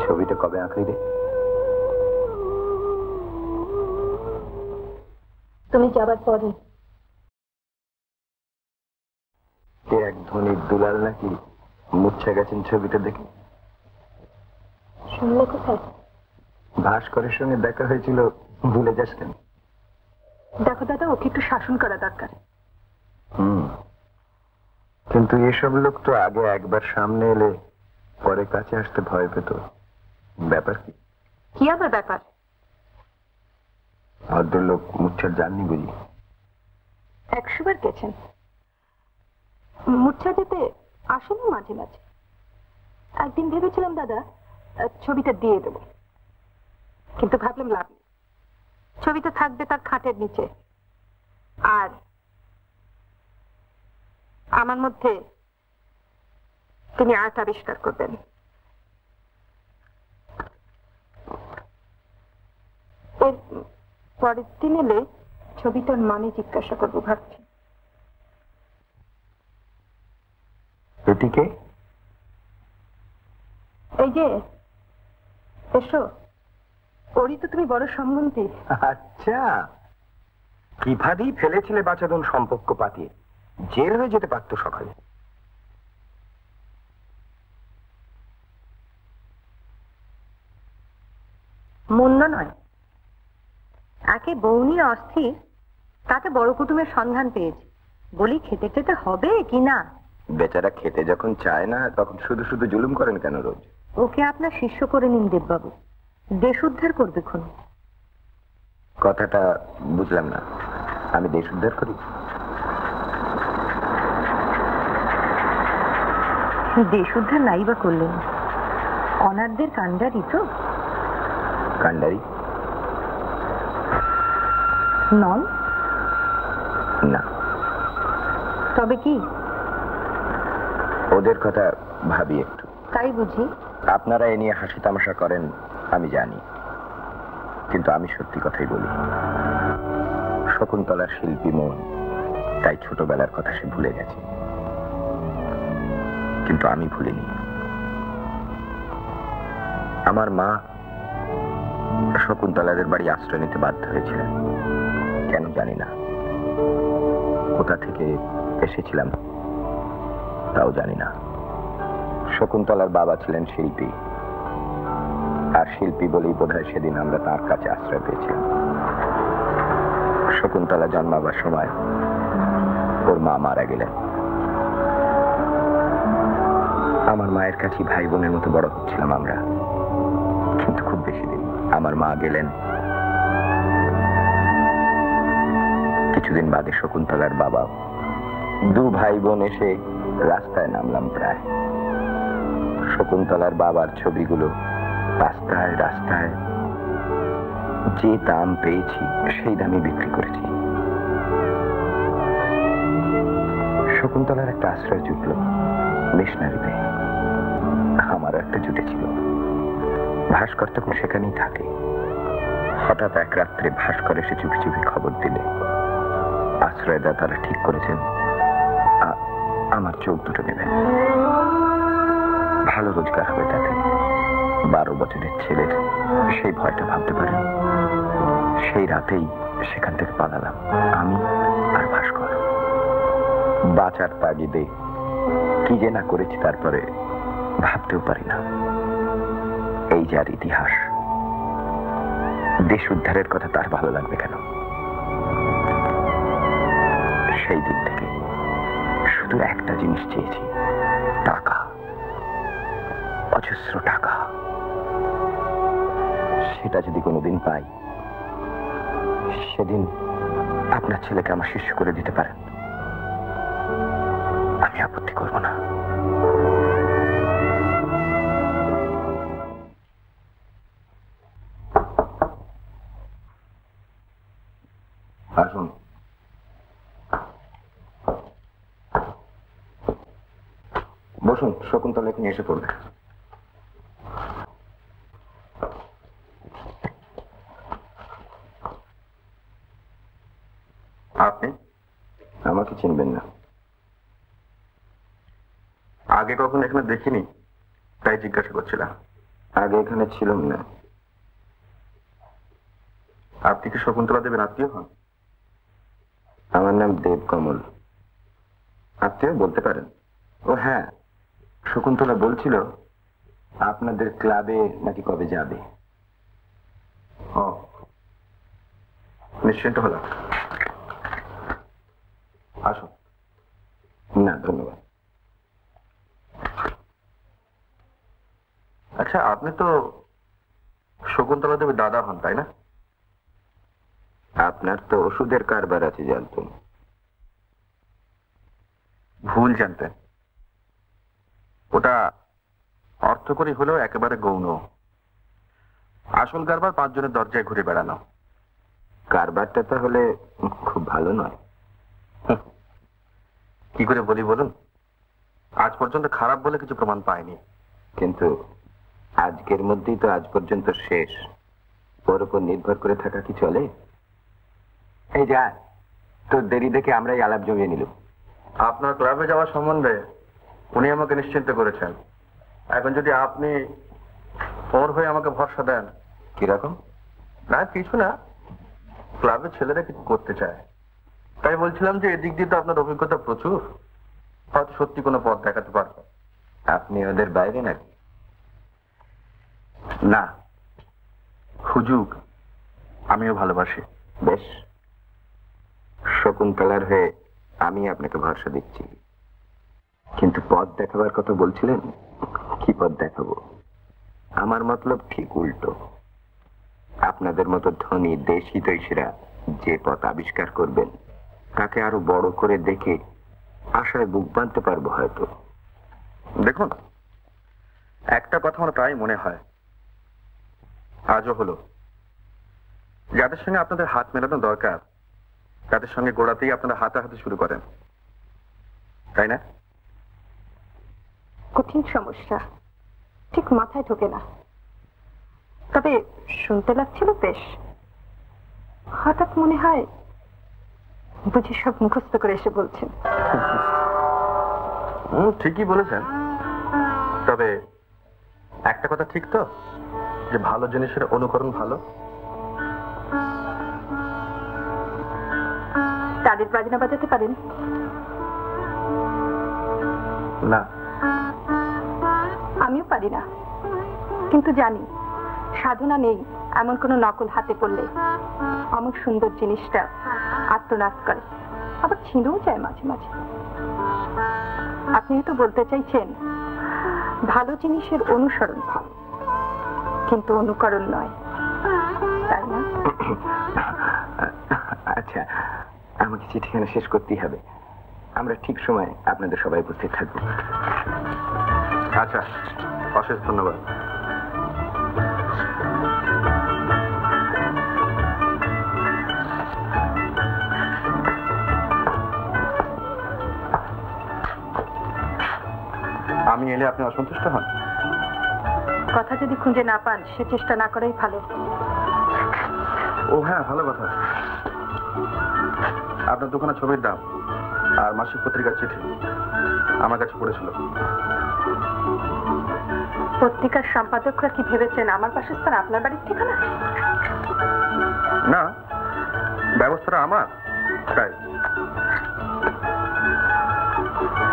ছবিটা কবে আঁকলি রে? তুমি যাবার পরে। এক ধনী দুলাল নাকি মুচ্ছা গেছেন ছবিটা দেখে? শুনলে কোথায়? ভাস্করের সঙ্গে দেখা হয়েছিল, ভুলে যাস কেন? দেখো দাদা, ওকে একটু শাসন করা দরকার। কিন্তু এসব লোক তো আগে একবার সামনে এলে পরে কাছে আসতে ভয় পেত। ব্যাপার কি? কি আবার ব্যাপার? ভদ্রলোক মুচ্ছার জাননি বুঝি? 100 বার গেছেন। মূর্ছা যেতে আসলে মাঝে মাঝে। একদিন ভেবেছিলাম দাদা ছবিটা দিয়ে দেব, কিন্তু ভাবলাম লাভ নেই। ছবিটা থাকবে তার খাটের নিচে, আর আমার মধ্যে তিনি আর্ট আবিষ্কার করবেন। এর পরের দিন এলে ছবিটার মানে জিজ্ঞাসা করবো ভাবছি। এটিকে এই যে এসো, ওরই তো তুমি বড় সম্বন্ধী। আচ্ছা, কিভাবেই ফেলেছিলে বাচাদন সম্পর্ক পাতিয়ে, জেল হয়ে যেতে পারতো সকালে। মন্দ নয়, একে বউ নিয়ে অস্থির, তাতে বড় কুটুমের সন্ধান পেয়েছি বলি খেতে খেতে হবে কি না। বেচারা খেতে যখন চায় না তখন শুধু শুধু জুলুম করেন কেন রোজ? ওকে আপনার শিষ্য করে নিন দেববাবু, দেশ উদ্ধার করবে খুন। কথাটা বুঝলাম না। আমি দেশ উদ্ধার করি? দেশ উদ্ধার নাই বা করলেন, অনারদের কাণ্ডারি তো। কাণ্ডারি নন? না। তবে কি? ওদের কথা ভাবি একটু। তাই বুঝি? আপনারা এ নিয়ে হাসি তামাশা করেন আমি জানি, কিন্তু আমি সত্যি কথাই বলি। শকুন্তলার শিল্পী মন, তাই ছোটবেলার কথা সে ভুলে গেছে, কিন্তু আমি ভুলিনি। আমার মা শকুন্তলাদের বাড়ি আশ্রয় নিতে বাধ্য হয়েছিলেন, কেন জানি না। কোথা থেকে এসেছিলাম তাও জানি না। শকুন্তলার বাবা ছিলেন শিল্পী, আর শিল্পী বলেই বোধহয় সেদিন আমরা তার কাছে আশ্রয় পেয়েছিলাম। শকুন্তলা জন্মাবার সময় ওর মা মারা গেলেন। আমার মায়ের কাছে ভাই বোনের মতো বড় হচ্ছিলাম আমরা, কিন্তু খুব বেশি দিন। আমার মা গেলেন, কিছুদিন বাদে শকুন্তলার বাবা। দু ভাই বোন এসে রাস্তায় নামলাম প্রায়। শকুন্তলার বাবার ছবিগুলো রাস্তায় রাস্তায় যে দাম পেয়েছি সেই দামে বিক্রি করেছি। শকুন্তলার একটা আশ্রয় জুটল মিশনারিতে, আমার একটা জুটেছিল। ভাস্কর তখন সেখানেই থাকে। হঠাৎ এক রাত্রে ভাস্কর এসে চুপি চুপি খবর দিলে আশ্রয়দাতারা ঠিক করেছেন আমার চোখ দুটো নেবেন। ভালো রোজগার হবে তাতে। 12 বছরের ছেলের সেই ভয়টা ভাবতে পারেন। সেই রাতেই সেখান থেকে পালালাম আমি আর ভাস্কর। বাঁচার তাগিদে কি যে না করেছি তারপরে ভাবতেও পারি না। এই যার ইতিহাস, দেশ উদ্ধারের কথা তার ভালো লাগবে কেন? সেই দিন থেকে শুধু একটা জিনিস চেয়েছি, টাকা, অজস্র টাকা। সেটা যদি কোনোদিন পাই, সেদিন আপনার ছেলেকে আমার শিষ্য করে দিতে পারেন, আমি আপত্তি করব না। আসুন। বসুন, শকুন্তলা এখানে এসে পড়বে। চিনবেন না। আগে কখনো এখানে দেখিনি, তাই জিজ্ঞাসা করছিলাম। আগে এখানে ছিলাম না। আপনি কি শকুন্তলা দেবের আত্মীয় হন? আমার নাম দেবকমল। আত্মীয় বলতে পারেন। ও হ্যাঁ, শকুন্তলা বলছিল আপনাদের ক্লাবে নাকি কবে যাবে। ও, নিশ্চিন্ত হলাম। আসুন। না ধন্যবাদ। আচ্ছা, আপনি তো শকুন্তলা দেবীর দাদা হন, তাই না? আপনার তো ওষুধের কারবার আছে জানতেন। ভুল জানতেন। ওটা অর্থকরী হলেও একেবারে গৌণ। আসল কারবার 5 জনের দরজায় ঘুরে বেড়ানো। কারবারটা তাহলে খুব ভালো নয়। কি করে বলি বলুন? আজ পর্যন্ত খারাপ বলে কিছু প্রমাণ পাইনি। কিন্তু আজকের মধ্যেই তো আজ পর্যন্ত শেষ। ওর উপর নির্ভর করে থাকা কি চলে? এই যা, তোর দেরি দেখে আমরাই আলাপ জমিয়ে নিল। আপনার ক্লাবে যাওয়ার সম্বন্ধে উনি আমাকে নিশ্চিন্ত করেছেন। এখন যদি আপনি ওর হয়ে আমাকে ভরসা দেন। কিরকম? না কিছু না, ক্লাবের ছেলেরা কিছু করতে চায়, তাই বলছিলাম যে এদিক দিয়ে তো আপনার অভিজ্ঞতা প্রচুর, হয়তো সত্যি কোনো পথ দেখাতে পারবেন। আপনি ওদের বাইরে নাকি? না, হুজুগ আমিও ভালোবাসি। বেশ, শকুন্তলার হয়ে আমি আপনাকে ভরসা দিচ্ছি। কিন্তু পথ দেখাবার কথা বলছিলেন, কি পথ দেখাবো? আমার মতলব ঠিক উল্টো। আপনাদের মতো ধনী দেশি দৈশীরা যে পথ আবিষ্কার করবেন, তাকে আরো বড় করে দেখে আশায় বুক বাঁধতে পারবো হয়তো। দেখুন, একটা কথা আমার তাই মনে হয়, আজও হলো, যাদের সঙ্গে আপনাদের হাত মেলানো দরকার তাদের সঙ্গে গোড়াতেই আপনারা হাতাহাতি শুরু করেন, তাই না? কঠিন সমস্যা, ঠিক মাথায় ঢোকে না। তবে শুনতে লাগছিল বেশ। হঠাৎ মনে হয় বুঝি সব মুখস্থ করে এসে বলছেন। ঠিকই বলেছেন। তবে একটা কথা ঠিক তো, যে ভালো জিনিসের অনুকরণ ভালো। তাদের বাজনা বাজাতে পারেন? না, আমিও পারি না, কিন্তু জানি সাধনা নেই এমন কোন নকল হাতে পড়লে আমার সুন্দর জিনিসটা আত্মনাশ করে, আবার ছিঁড়েও যায় মাঝে মাঝে। আপনি তো বলতে চাইছেন ভালো জিনিসের অনুসরণ ভালো, কিন্তু অনুকরণ নয়, তাই না? আচ্ছা, আমাকে চিঠিখানা শেষ করতেই হবে। আমরা ঠিক সময় আপনাদের সবাই উপস্থিত থাকবো। আচ্ছা, অশেষ ধন্যবাদ। আমি এলে আপনি অসন্তুষ্ট হন? কথা যদি খুঁজে না পান সে চেষ্টা না করাই ভালো। ও হ্যাঁ, ভালো কথা। আপনার দোকানে ছবির দাম আর মাসিক পত্রিকার চিঠি আমার কাছে পড়েছিল। পত্রিকার সম্পাদকরা কি ভেবেছেন আমার বাসস্থান আপনার বাড়ির ঠিকানা? না, ব্যবস্থাটা আমার, তাই।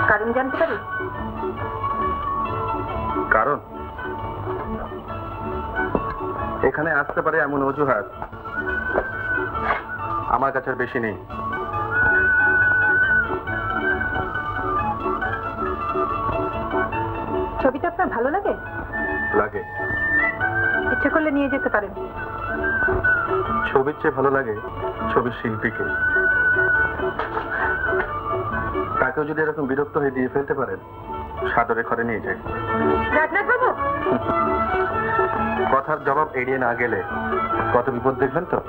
কারণ জানতে পারি? কারণ এখানে আসতে পারে এমন অজুহাত আমার কাছে আর বেশি নেই। ছবিটা আপনার ভালো লাগে? লাগে। ইচ্ছে করলে নিয়ে যেতে পারেন। ছবির চেয়ে ভালো লাগে ছবির শিল্পীকে। তাকেও যদি এরকম বিরক্ত হয়ে দিয়ে ফেলতে পারেন, সাদরে ঘরে নিয়ে যায়। কথার জবাব এড়িয়ে না গেলে কত বিপদ দেখবেন তো।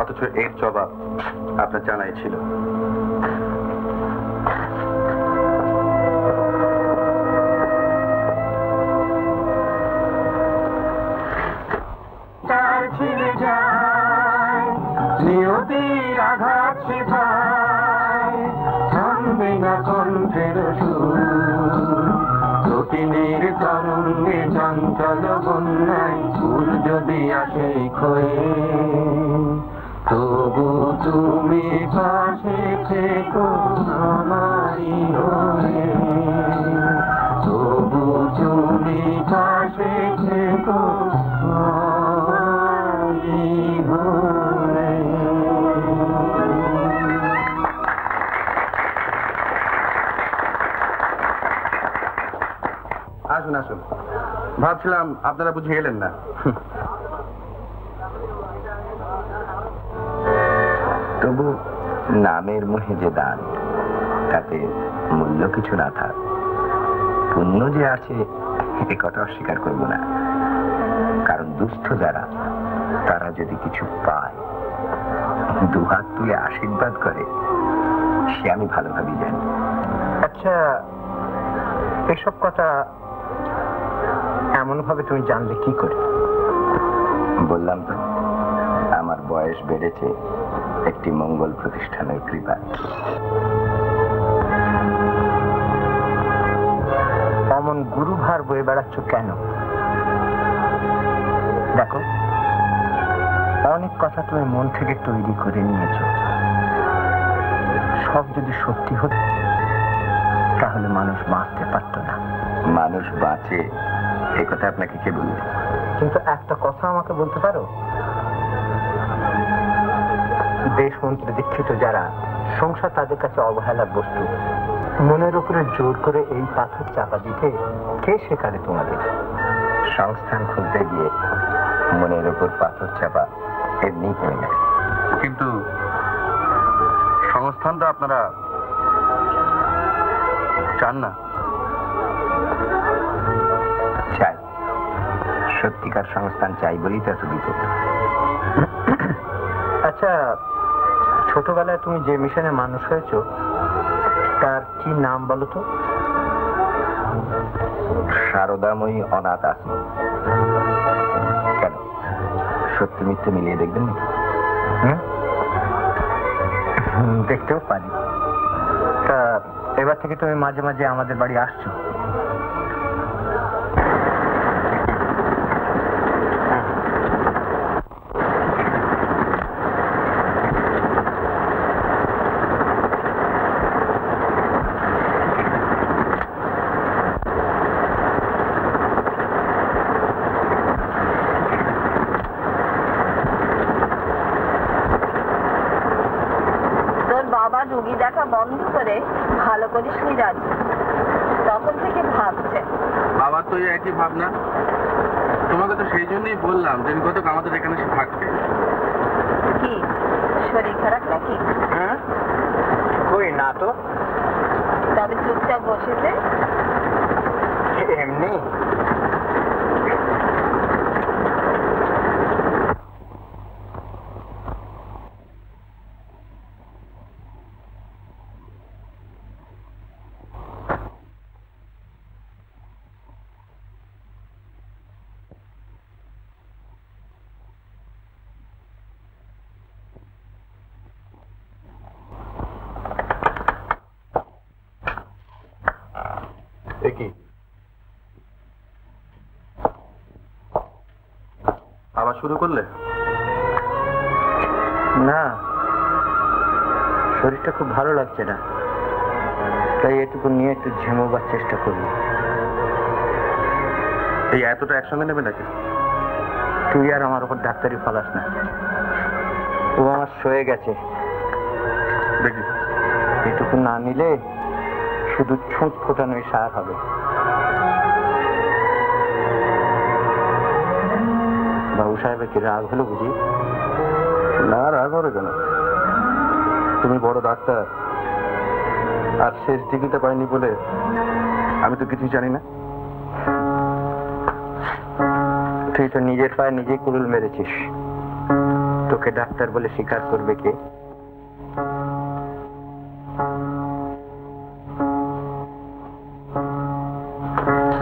অথচ এর জবাব আপনার জানাই ছিল। নিয়তির আঘাত শেখায়, কঠিনের তরঙ্গে চঞ্চল বন্যায় ফুল যদি আসে ক্ষয়ে, তবু তুমি পাশে থেকো আমারই হয়ে, তবু তুমি পাশে থেকো আমারই হয়ে। আসুন আসুন, ভাবছিলাম আপনারা বুঝে গেলেন না। তবু নামের মোহে যে দান, তাতে মূল্য কিছু না থাক, পুণ্য যে আছে এ কথা অস্বীকার করব না। কারণ দুস্থ যারা, তারা যদি কিছু পায়, দুহাত তুলে আশীর্বাদ করে, সে আমি ভালোভাবেই জানি। আচ্ছা, এসব কথা এমন ভাবে তুমি জানলে কি করে? বললাম তো, আমার বয়স বেড়েছে একটি মঙ্গল প্রতিষ্ঠানের কৃপায়। অমন গুরুভার বয়ে বেড়াচ্ছ কেন? দেখো, অনেক কথা তুমি মন থেকে তৈরি করে নিয়েছ। সব যদি সত্যি হতো তাহলে মানুষ বাঁচতে পারত না। মানুষ বাঁচে এ কথা আপনাকে কে বলবে? কিন্তু একটা কথা আমাকে বলতে পারো? দেশমন্ত্রী দীক্ষিত যারা, সংসার তাদের কাছে অবহেলার বস্তু। মনের উপরে জোর করে এই পাথর চাপা দিতে কে শেখালে তোমাদের? সংস্থান খুলতে গিয়ে মনের উপর পাথর চাপা এমনি পড়ে গেছে। কিন্তু সংস্থানটা আপনারা চান না? চাই, সত্যিকার সংস্থান চাই বলেই তো এত বিপদ। আচ্ছা, ছোটবেলায় তুমি যে মিশনে মানুষ হয়েছ তার কি নাম বলো তো? শারদাময়ী অনাথ আশ্রম। কেন, সত্যি মিথ্যে মিলিয়ে দেখবেন নাকি? দেখতেও পারি। তা এবার থেকে তুমি মাঝে মাঝে আমাদের বাড়ি আসছো? রুগী দেখা বন্ধ করে ভালো করে শুয়ে আছে, তখন থেকে ভাবছে। বাবার তো একই ভাবনা। তোমাকে তো সেই জন্যই বললাম যে কত আমাদের এখানে সে থাকবে। কি শরীর খারাপ নাকি? কই না তো। তবে চুপচাপ বসেছে এমনি। আবার শুরু করলে? না, শরীরটা খুব ভালো লাগছে না, তাই এটুকু নিয়ে একটু ঝিমোবার চেষ্টা করবো। এই এতটা একসঙ্গে নেবে নাকি? তুই আর আমার উপর ডাক্তারি ফলাস না। ও আমার সয়ে গেছে। দেখি এটুকু না নিলে শুধু ছুঁচ ফোটানোই সার হবে। বাবু সাহেবের কি রাগ হলো বুঝি? না, রাগ হবে কেন? তুমি বড় ডাক্তার, আর শেষ ডিগ্রিটা পাইনি বলে আমি তো কিছুই জানি না। তুই তো নিজের পায়ে নিজেই কুড়ুল মেরেছিস, তোকে ডাক্তার বলে স্বীকার করবে কে?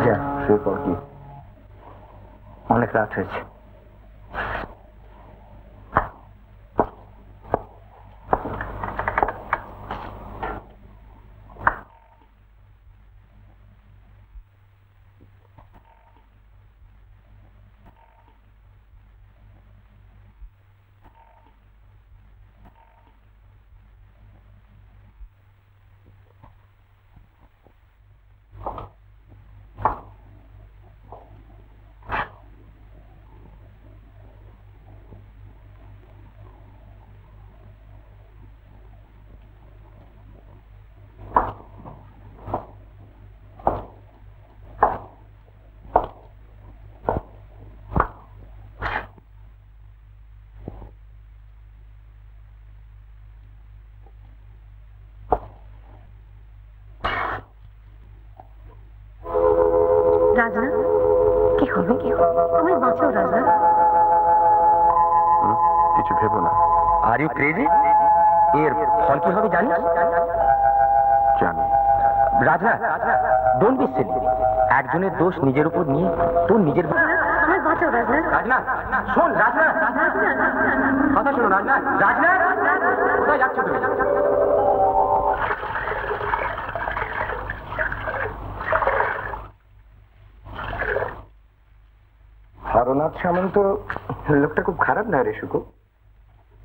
যা শুয়ে পড়, কি অনেক রাত হয়েছে। বলুন কি তুমি বাঁচাও রাজা। কিছু ভেবো না। Are you crazy? এর ফল কি হবে জানিস? জানি। রাজা, ডোন্ট বি সিলি। একজনের দোষ নিজের উপর নিয়ে তোর নিজের আমার বাঁচাও রাজা। রাজনা, শোন রাজনা, কথা শোনো রাজনা। রাজনা, কোথায় যাচ্ছ তুমি? হরনাথ সামন্ত লোকটা খুব খারাপ নয় রে শুকু।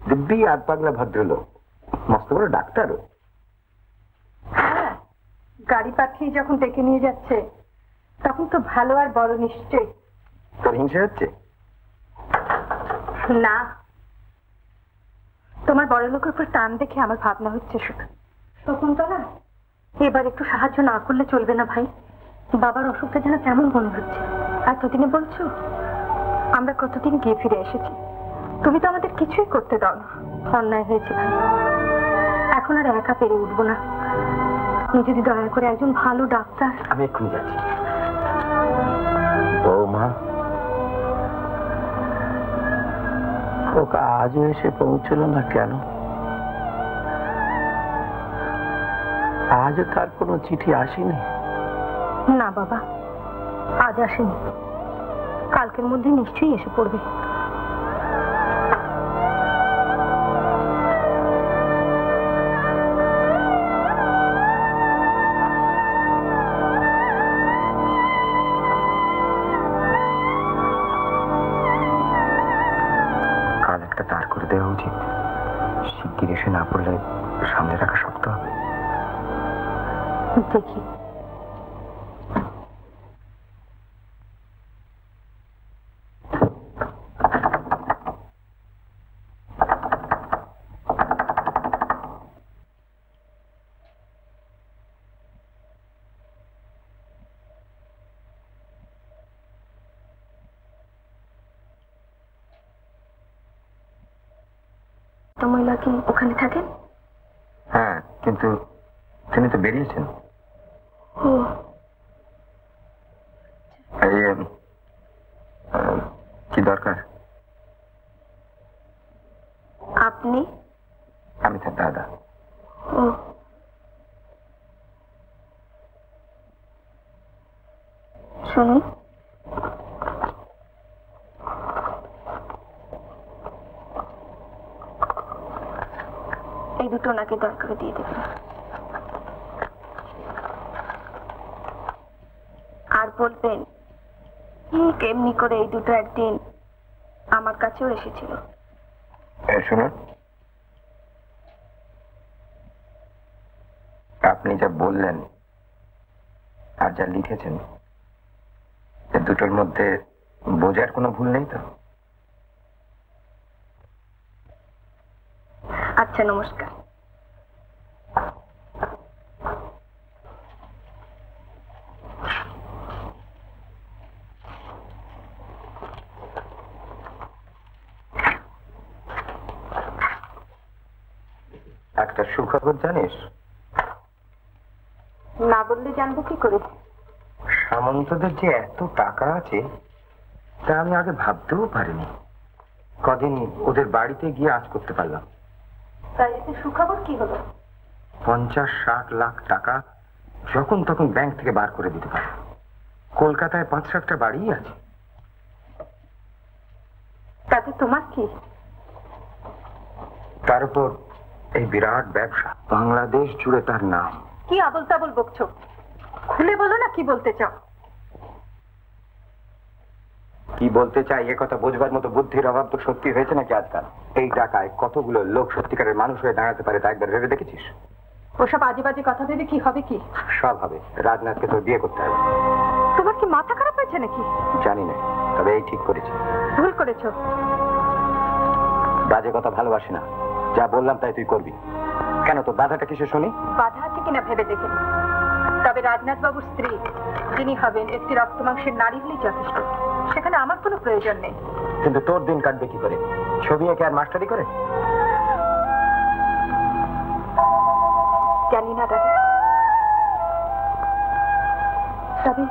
দিব্যি আর পাগলা ভদ্রলোক, মস্ত বড় ডাক্তারও। গাড়ি পাঠিয়ে যখন ডেকে নিয়ে যাচ্ছে তখন তো ভালো আর বড় নিশ্চয়ই। তোর হিংসা হচ্ছে? না, তোমার বড় লোকের উপর টান দেখে আমার ভাবনা হচ্ছে শুধু। শকুন্তলা, এবার একটু সাহায্য না করলে চলবে না ভাই। বাবার অসুখটা যেন কেমন মনে হচ্ছে। এতদিনে বলছো আমরা কতদিন গিয়ে ফিরে এসেছি, তুমি তো আমাদের কিছুই করতে দাও না। অন্যায় হয়েছে ভাই, এখন আর একা পেরে উঠবো না। আপনি যদি দয়া করে একজন ভালো ডাক্তার। আমি এক্ষুনি যাচ্ছি। বৌমা, ওকে আজও এসে পৌঁছলো না কেন? আজও তার কোনো চিঠি আসেনি? না বাবা, আজ আসেনি, কালকের মধ্যে নিশ্চয়ই এসে পড়বে। কাল একটা তার করে দেওয়া উচিত। শিগগির এসে না পড়লে সামনে রাখা শক্ত হবে। দেখি। মহিলা কি ওখানে থাকেন? হ্যাঁ, কিন্তু তিনি তো বেরিয়েছেন। ও, কি দরকার? আপনি? আমি তার দাদা। ও, শুনুন, এই দুটো ওনাকে দয়া করে দিয়ে দেবেন। আর বলবেন কেমনি করে এই দুটো একদিন আমার কাছেও এসেছিল। শুনুন, আপনি যা বললেন আর যা লিখেছেন, এ দুটোর মধ্যে বোঝার কোনো ভুল নেই তো? আচ্ছা, নমস্কার। একটা সুখবর জানিস? না বললে জানবো কি করে? সামন্তদের যে এত টাকা আছে তা আমি আগে ভাবতেও পারিনি। কদিন ওদের বাড়িতে গিয়ে আজ করতে পারলাম। তাই এতে সুখবর কি হলো? 50-60 লাখ টাকা যখন তখন ব্যাংক থেকে বার করে দিতে পারে। কলকাতায় 5-7টা বাড়ি আছে। তাতে তোমার কি? তার উপর এই বিরাট ব্যবসা, বাংলাদেশ জুড়ে তার নাম। কি আবল তাবল বকছো? খুলে বলো না কি বলতে চাও। কি বলতে চাই এ কথা বোঝবার মতো বুদ্ধির অভাব তো সত্যি হয়েছে নাকি আজকাল? এই টাকায় কতগুলো লোক সত্যিকারের মানুষ হয়ে দাঁড়াতে পারে তা একবার ভেবে দেখেছিস? ওসব আজে বাজে কথা ভেবে কি হবে? কি সব হবে। রাজনাথকে তোর বিয়ে করতে হবে। তোমার কি মাথা খারাপ হয়েছে নাকি? জানি না, তবে এই ঠিক করেছি। ভুল করেছো। বাজে কথা ভালোবাসি না। যা বললাম তাই তুই করবি। কেন, তোর বাধাটা কিসে শুনি? বাধা আছে কিনা ভেবে দেখে। তবে রাজনাথ বাবুর স্ত্রী যিনি হবেন একটি রক্ত মাংসের নারী হলেই যথেষ্ট। সেখানে আমার কোনো প্রয়োজন নেই। কিন্তু তোর দিন কাটবে কি করে? ছবি এঁকে আর মাস্টারি করে? জানি না দাদা, তবে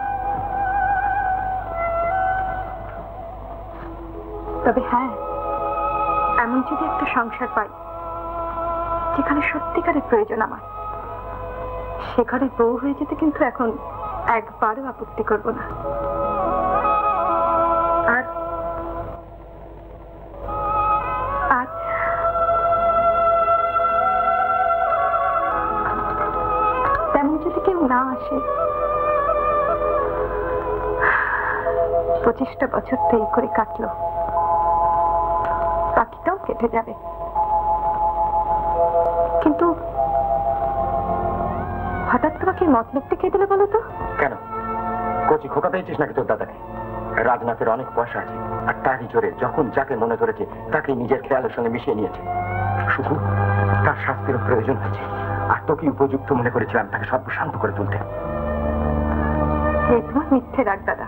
তবে হ্যাঁ, এমন যদি একটা সংসার পাই যেখানে সত্যিকারের প্রয়োজন আমার, সে ঘরে বউ হয়ে যেতে কিন্তু এখন একবারও আপত্তি করব না। আর আর তেমন যদি কেউ না আসে, 25টা বছর তো এই করে কাটলো, বাকিটাও কেটে যাবে। কিন্তু হঠাৎ তোমাকে মতলব কে দিলে বলো তো? কেন, কচি খোকা পেয়েছিস নাকি তোর দাদাকে? রাজনাথের অনেক পয়সা আছে, আর তারই জোরে যখন যাকে মনে করেছে তাকে নিজের খেয়ালের সঙ্গে মিশিয়ে নিয়েছে। শুধু তার শাস্তির প্রয়োজন হয়েছে, আর তোকে উপযুক্ত মনে করেছিলাম তাকে সর্বশান্ত করে তুলতে। তোমার মিথ্যে রাগ দাদা,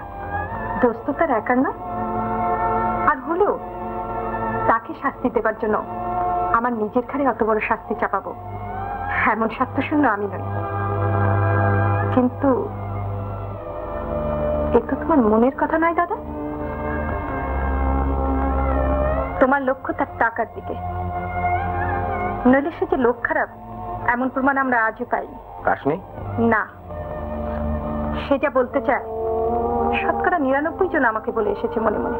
দোস্ত তার একার না। আর হলেও তাকে শাস্তি দেবার জন্য আমার নিজের ঘাড়ে অত বড় শাস্তি চাপাবো এমন স্বার্থশূন্য আমি নই। কিন্তু এ তো তোমার মনের কথা নয় দাদা। তোমার লক্ষ্য তার টাকার দিকে, নইলে সে যে লোক খারাপ এমন প্রমাণ আমরা আজও পাইনি। কাশনি না, সে যা বলতে চায় 99% জন আমাকে বলে এসেছে মনে মনে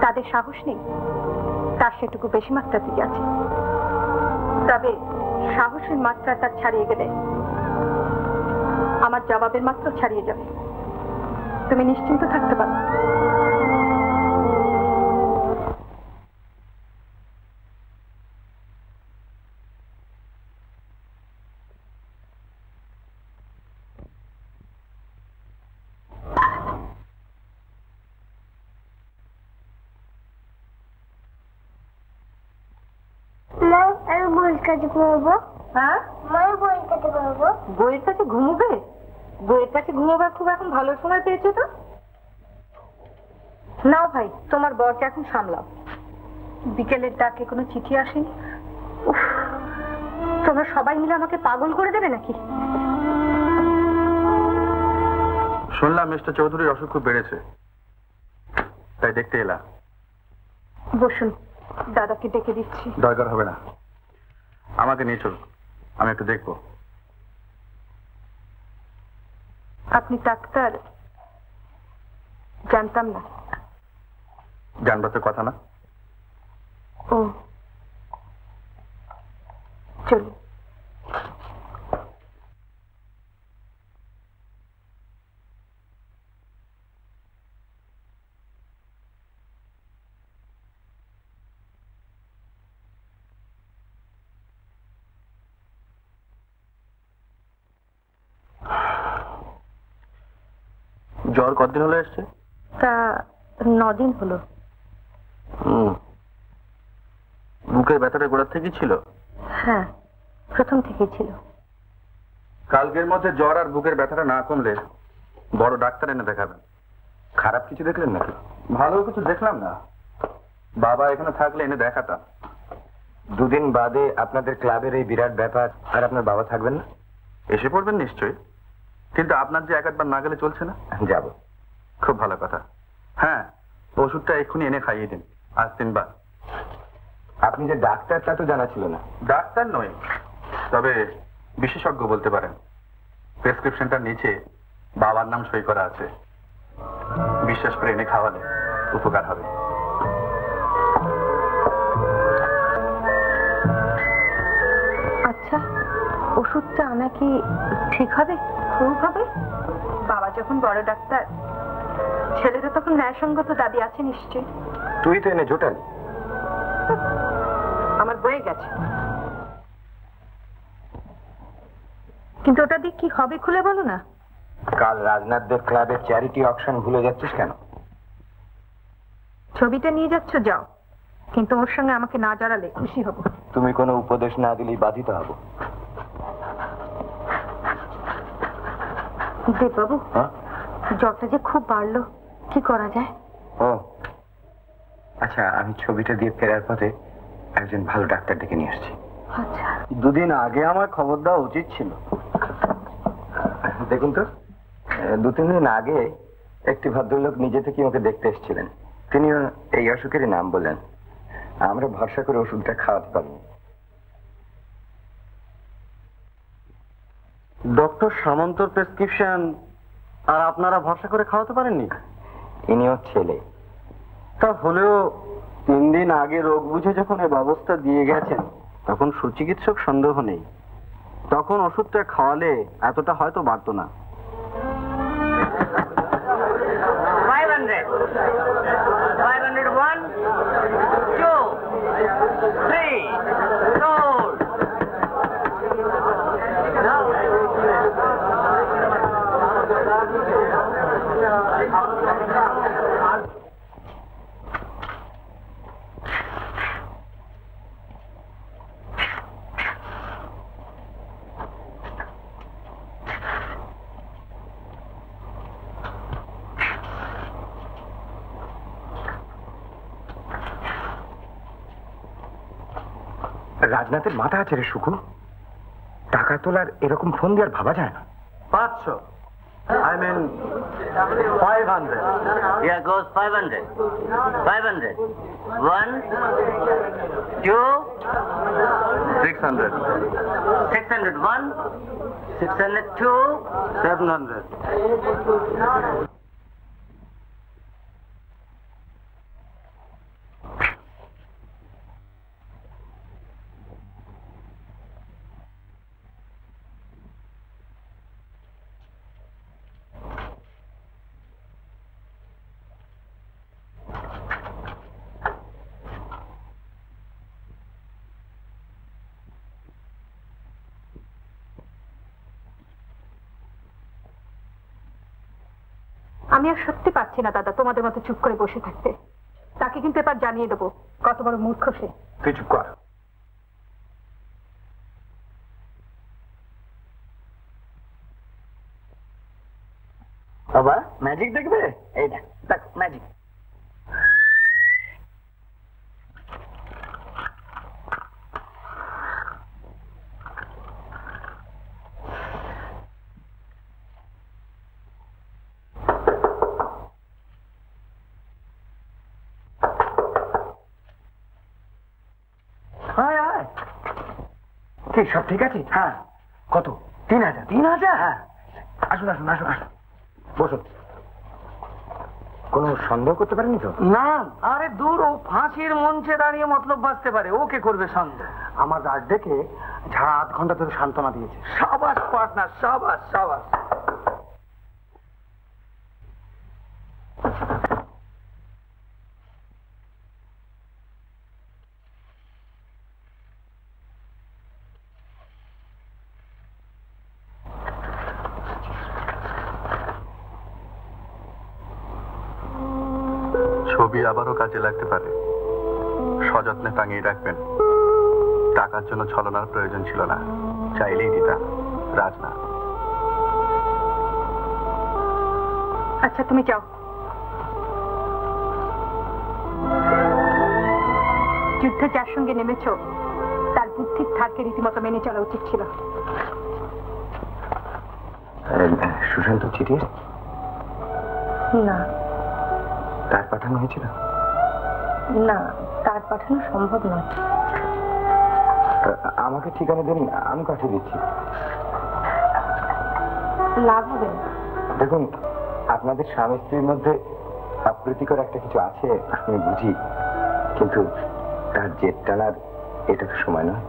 তাদের সাহস নেই, তার সেটুকু বেশি মাত্রাতেই আছে। তবে সাহসের মাত্রা তার ছাড়িয়ে গেলে আমার জবাবের মাত্রা ছাড়িয়ে যাবে, তুমি নিশ্চিন্ত থাকতে পারো। বইয়ের কাছে ঘুমোবে? বইয়ের কাছে ঘুমোবার খুব এখন ভালো সময় পেয়েছো তো। নাও ভাই, তোমার বরকে এখন সামলাও। বিকেলের ডাকে কোনো চিঠি আসেনি। তোমরা সবাই মিলে আমাকে পাগল করে দেবে নাকি? শুনলাম মিস্টার চৌধুরীর অসুখ খুব বেড়েছে, তাই দেখতে এলাম। বসুন, দাদাকে ডেকে দিচ্ছি। দরকার হবে না, আমাকে নিয়ে চলুন, আমি একটু দেখবো। আপনি ডাক্তার? জানতাম না। জানবার তো কথা না। ও, চলুন। জ্বর কতদিন হলো এসছে? তা 9 দিন হলো। বুকের ব্যথাটা গোড়ার থেকেই ছিল? হ্যাঁ, প্রথম থেকেই ছিল। কালকের মধ্যে জ্বর আর বুকের ব্যথাটা না কমলে বড় ডাক্তার এনে দেখাবেন। খারাপ কিছু দেখলেন নাকি? ভালো কিছু দেখলাম না, বাবা এখানে থাকলে এনে দেখাতাম। 2 দিন বাদে আপনাদের ক্লাবের এই বিরাট ব্যাপার, আর আপনার বাবা থাকবেন না? এসে পড়বেন নিশ্চয়ই, কিন্তু আপনার যে একবার না গেলে চলছে না। যাব। খুব ভালো কথা। হ্যাঁ, ওষুধটা এক্ষুনি এনে খাইয়ে দিন, আজ 3 বার। আপনি যে ডাক্তার তা তো জানা ছিল না। ডাক্তার নই, তবে বিশেষজ্ঞ বলতে পারেন। প্রেসক্রিপশনটার নিচে বাবার নাম সই করা আছে, বিশ্বাস করে এনে খাওয়ালে উপকার হবে। আচ্ছা, ওষুধটা আনা কি ঠিক হবে? খুব হবে। বাবা যখন বড় ডাক্তার, ছেলেরা তখন ন্যায়সঙ্গত দাবি আছে নিশ্চয়ই। তুই তো এনে জোটালি। আমার বয়ে গেছে, কিন্তু ওটা দিয়ে কি হবে খুলে বলো না। কাল রাজনাথদের ক্লাবের চ্যারিটি অকশন ভুলে যাচ্ছিস কেন? ছবিটা নিয়ে যাচ্ছ, যাও, কিন্তু ওর সঙ্গে আমাকে না জড়ালে খুশি হব। তুমি কোনো উপদেশ না দিলেই বাধিত হব। দেববাবু, জ্বরটা যে খুব বাড়লো, কি করা যায়? ও আচ্ছা, আমি ছবিটা দিয়ে ফেরার পথে একজন ভালো ডাক্তার ডেকে নিয়ে আসছি। আচ্ছা, 2 দিন আগে আমার খবর দেওয়া উচিত ছিল। দেখুন তো, 2-3 দিন আগে একটি ভদ্রলোক নিজে থেকে ওকে দেখতে এসেছিলেন। তিনিও এই অসুখেরই নাম বললেন। আমরা ভরসা করে ওষুধটা খাওয়াতে পারবো। ডক্টর সামন্তর প্রেসক্রিপশন আর আপনারা ভরসা করে খাওয়াতে পারেননি? ইনিও ছেলে। তা হলেও 3 দিন আগে রোগ বুঝে যখন এই ব্যবস্থা দিয়ে গেছেন তখন সুচিকিৎসক সন্দেহ নেই, তখন ওষুধটা খাওয়ালে এতটা হয়তো বাড়তো না। 500 501 2 3 4 রাজনাথের মাথা আছে রে সুকু। টাকা তোলার এরকম ফোন দেওয়ার ভাবা যায় না। 500, I mean 500. Here goes 500 500 1 2 600, 601 602 700. আমি আর সত্যি পাচ্ছি না দাদা তোমাদের মতো চুপ করে বসে থাকতে। তাকে কিন্তু এবার জানিয়ে দেবো কত বড় মূর্খ সে। তুই চুপ কর। বাবা ম্যাজিক দেখবে? এই দেখ ম্যাজিক। কি সব ঠিক আছে? হ্যাঁ। কত? 3000? 3000? হ্যাঁ। আসুন আসুন আসুন আসুন, বসুন। কোনো সন্দেহ করতে পারেনি তো? না আরে দূর, ও ফাঁসির মঞ্চে দাঁড়িয়ে মতলব বাঁচতে পারে, ওকে করবে সন্দেহ? আমার রাত দেখে ঝাড়া আধ ঘন্টা ধরে সান্ত্বনা দিয়েছে। সাবাস পার্টনার, সাবাস সাবাস। ছবি আবারও কাজে লাগতে পারে, সযত্নে টাঙিয়ে রাখবেন। টাকার জন্য ছলনার প্রয়োজন ছিল না, চাইলেই দিতাম। রাজনাথ। আচ্ছা তুমি যাও। যুদ্ধে যার সঙ্গে নেমেছ তার বুদ্ধির ধারকে রীতিমতো মেনে চলা উচিত ছিল। সুশান্ত চিঠি না তার পাঠানো হয়েছিল? না, তার পাঠানো সম্ভব নয়। আমাকে ঠিকানা দিন, আমি পাঠিয়ে দিচ্ছি। লাভ হবে না। দেখুন, আপনাদের স্বামী স্ত্রীর মধ্যে অপ্রীতিকর একটা কিছু আছে আমি বুঝি, কিন্তু তার জেদ টানার এটা তো সময় নয়।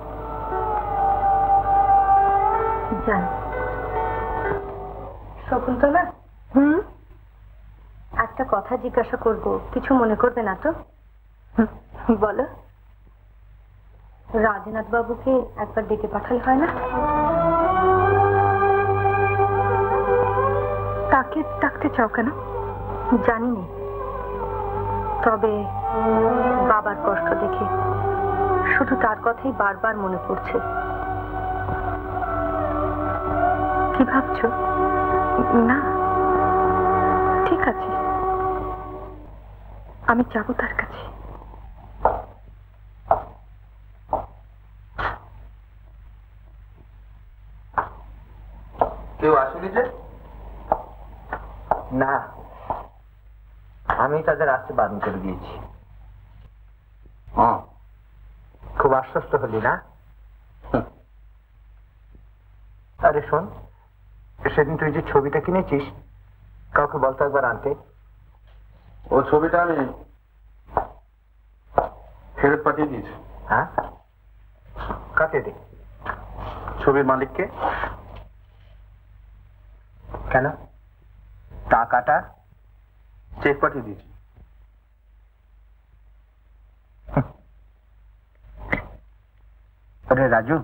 জান শকুন্তলা, একটা কথা জিজ্ঞাসা করব, কিছু মনে করবে না তো? বলো। রাজনাথ বাবুকে একবার ডেকে পাঠালে হয় না? তাকে ডাকতে চাও কেন জানি না, তবে বাবার কষ্ট দেখে শুধু তার কথাই বারবার মনে পড়ছে। কি ভাবছো? না ঠিক আছে, আমি যাব তার কাছে। কেউ আসেনি যে? না, আমি তাদের আসতে বারণ করে দিয়েছি। খুব আশ্বস্ত হলি না? আরে শোন, সেদিন তুই যে ছবিটা কিনেছিস কাউকে বলতো একবার আনতে। ও ছবিটা আমি ফেরত পাঠিয়ে দিয়েছি। হ্যাঁ, কাকে দে? ছবির মালিককে। কেন? টাকাটা চেক পাঠিয়ে দিয়েছি। আরে রাজু,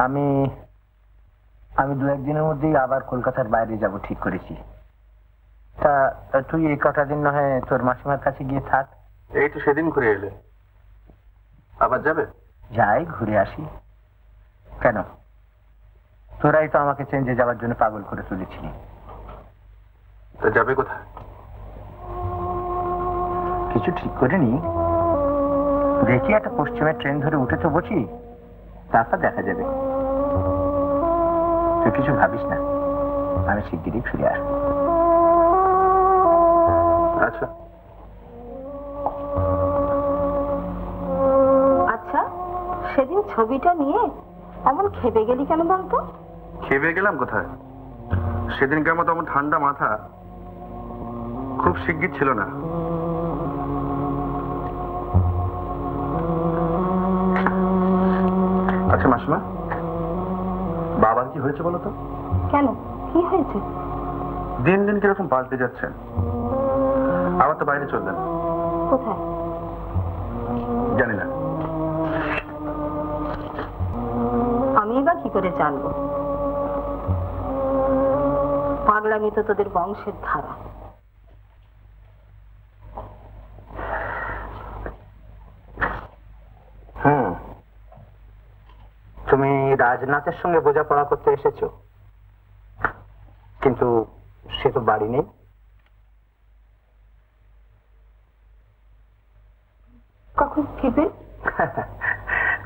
আমি দু একদিনের মধ্যেই আবার কলকাতার বাইরে যাব ঠিক করেছি। তা তুই এই কটা দিন না হয় তোর মাসিমার কাছে গিয়ে থাক। এই তো সেদিন ঘুরে এলে, আবার যাবে? যাই, ঘুরে আসি। কেন, তোরাই তো আমাকে চেঞ্জে যাওয়ার জন্য পাগল করে তুলেছিলি। তা যাবে কোথায়? কিছু ঠিক করিনি, দেখি একটা পশ্চিমের ট্রেন ধরে উঠে তো বসি, তারপর দেখা যাবে। তুই কিছু ভাবিস না, আমি শিগগিরই ফিরে আসবো। আচ্ছা আচ্ছা, সেদিন ছবিটা নিয়ে এমন খেপে গেলি কেন বলতো? খেপে গেলাম কোথায়? সেদিনকে আমার তেমন ঠান্ডা মাথা খুব শিগগির ছিল না। আচ্ছা মাসিমা, বাবার কি হয়েছে বলো তো? কেন, কি হয়েছে? দিন দিন কিরকম পাল্টে যাচ্ছেন। আবার তো বাইরে চললেন। কোথায়? জানি না। আমি এবার কি করে জানবো? পাগলামি তো তোদের বংশের ধারা। তুমি রাজনাথের সঙ্গে বোঝাপড়া করতে এসেছো, কিন্তু সে তো বাড়ি নেই। কখন ফিরবে?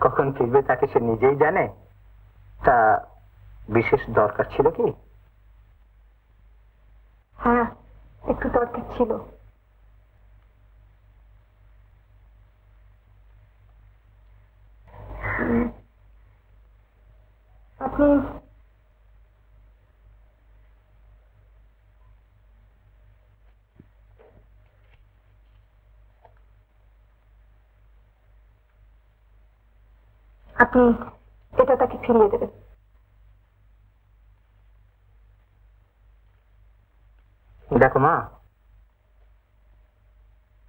কখন ফিরবে তাকে সে নিজেই জানে। তা বিশেষ দরকার ছিল কি? হ্যাঁ, একটু দরকার ছিল। আপনি আপনি এটা তাকে ফিরিয়ে দেবেন। দেখো মা,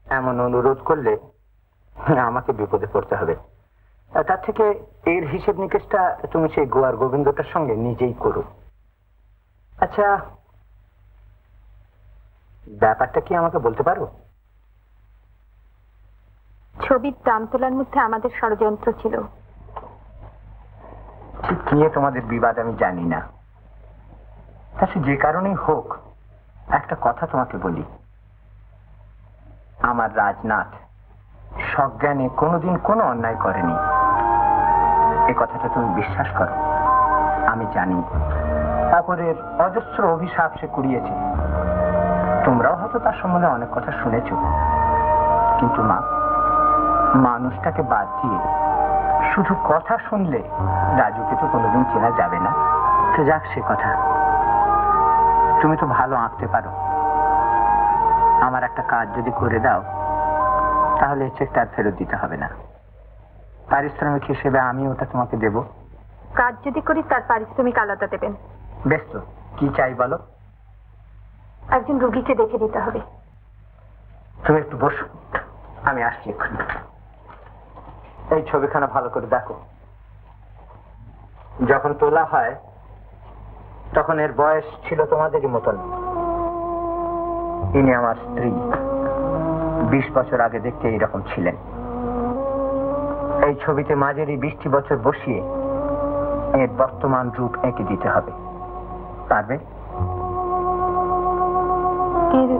এমন অনুরোধ করলে আমাকে বিপদে পড়তে হবে। তার থেকে এর হিসেব নিকেশটা তুমি সেই গোয়ার গোবিন্দটার সঙ্গে নিজেই করো। আচ্ছা, ব্যাপারটা কি আমাকে বলতে পারো? ছবির দাম তোলার মধ্যে আমাদের ষড়যন্ত্র ছিল। ঠিক নিয়ে তোমাদের বিবাদ আমি জানি না, তা সে যে কারণেই হোক, একটা কথা তোমাকে বলি। আমার রাজনাথ সজ্ঞানে কোনোদিন কোনো অন্যায় করেনি, এ কথাটা তুমি বিশ্বাস করো। আমি জানি অপরের অজস্র অভিশাপ সে কুড়িয়েছে, তোমরাও হয়তো তার সম্বন্ধে অনেক কথা শুনেছ। কিন্তু মা, মানুষটাকে বাদ দিয়ে শুধু কথা শুনলে রাজুকে তো কোনোদিন চেনা যাবে না। তো যাক সে কথা, তুমি তো ভালো আঁকতে পারো। আমার একটা কাজ যদি করে দাও, তাহলে চেকটা আর ফেরত দিতে হবে না। পারিশ্রমিক হিসেবে আমি ওটা তোমাকে দেব। কাজ যদি করি তার পারিশ্রমিক আলাদা দেবেন। বেশ, তো কি চাই বলো? একজন রোগীকে দেখে দিতে হবে। তুমি একটু বসো, আমি আসছি এক্ষুনি। এই ছবিখানা ভালো করে দেখো। যখন তোলা হয় তখন এর বয়স ছিল তোমাদেরই মতন। ইনি আমার স্ত্রী, 20 বছর আগে দেখতে এইরকম ছিলেন। এই ছবিতে মাঝেরই 20টি বছর বসিয়ে এর বর্তমান রূপ এঁকে দিতে হবে। পারবে? এর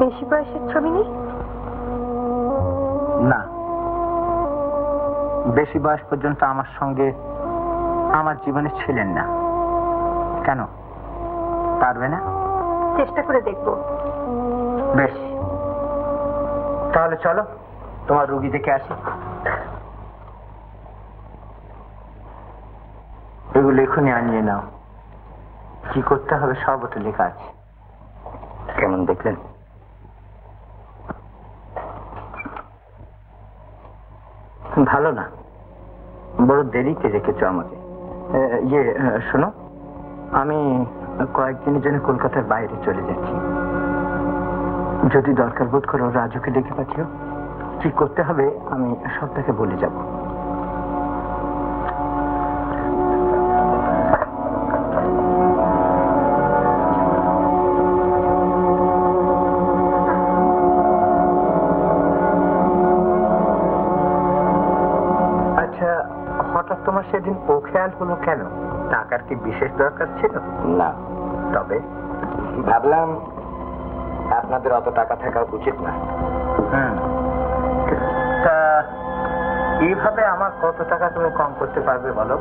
বেশি বয়সের ছবি নেই? না, বেশি বয়স পর্যন্ত আমার সঙ্গে আমার জীবনে ছিলেন না। কেন, পারবে না? চেষ্টা করে দেখবো। বেশ, তাহলে চলো তোমার রোগী দেখে আসি। এগুলো এখনই আনিয়ে নাও, কি করতে হবে সব ওটা লেখা আছে। কেমন দেখলেন? ভালো না, বড় দেরিতে রেখেছো আমাকে। শোনো, আমি কয়েকদিনের জন্য কলকাতার বাইরে চলে যাচ্ছি। যদি দরকার বোধ করো রাজুকে ডেকে পাঠিও, কি করতে হবে আমি সব তাকে বলে যাব। আচ্ছা, হঠাৎ তোমার সেদিন ও খেয়াল হলো কেন? টাকার কি বিশেষ দরকার ছিল? না, তবে ভাবলাম আপনাদের অত টাকা থাকা উচিত না। তা এইভাবে আমার কত টাকা তুমি কম করতে পারবে বলো?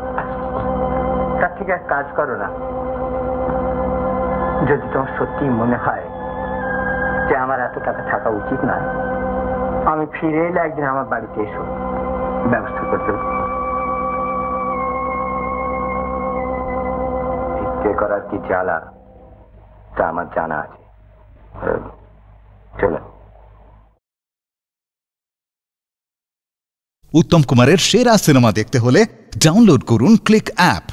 তার থেকে এক কাজ করো না, যদি তোমার সত্যি মনে হয় যে আমার এত টাকা থাকা উচিত না, আমি ফিরে এলে একদিন আমার বাড়িতে এসো, ব্যবস্থা করতে। ভিক্ষে করার কি জ্বালা তা আমার জানা আছে। চলো। উত্তম কুমারের সেরা সিনেমা দেখতে হলে ডাউনলোড করুন ক্লিক অ্যাপ।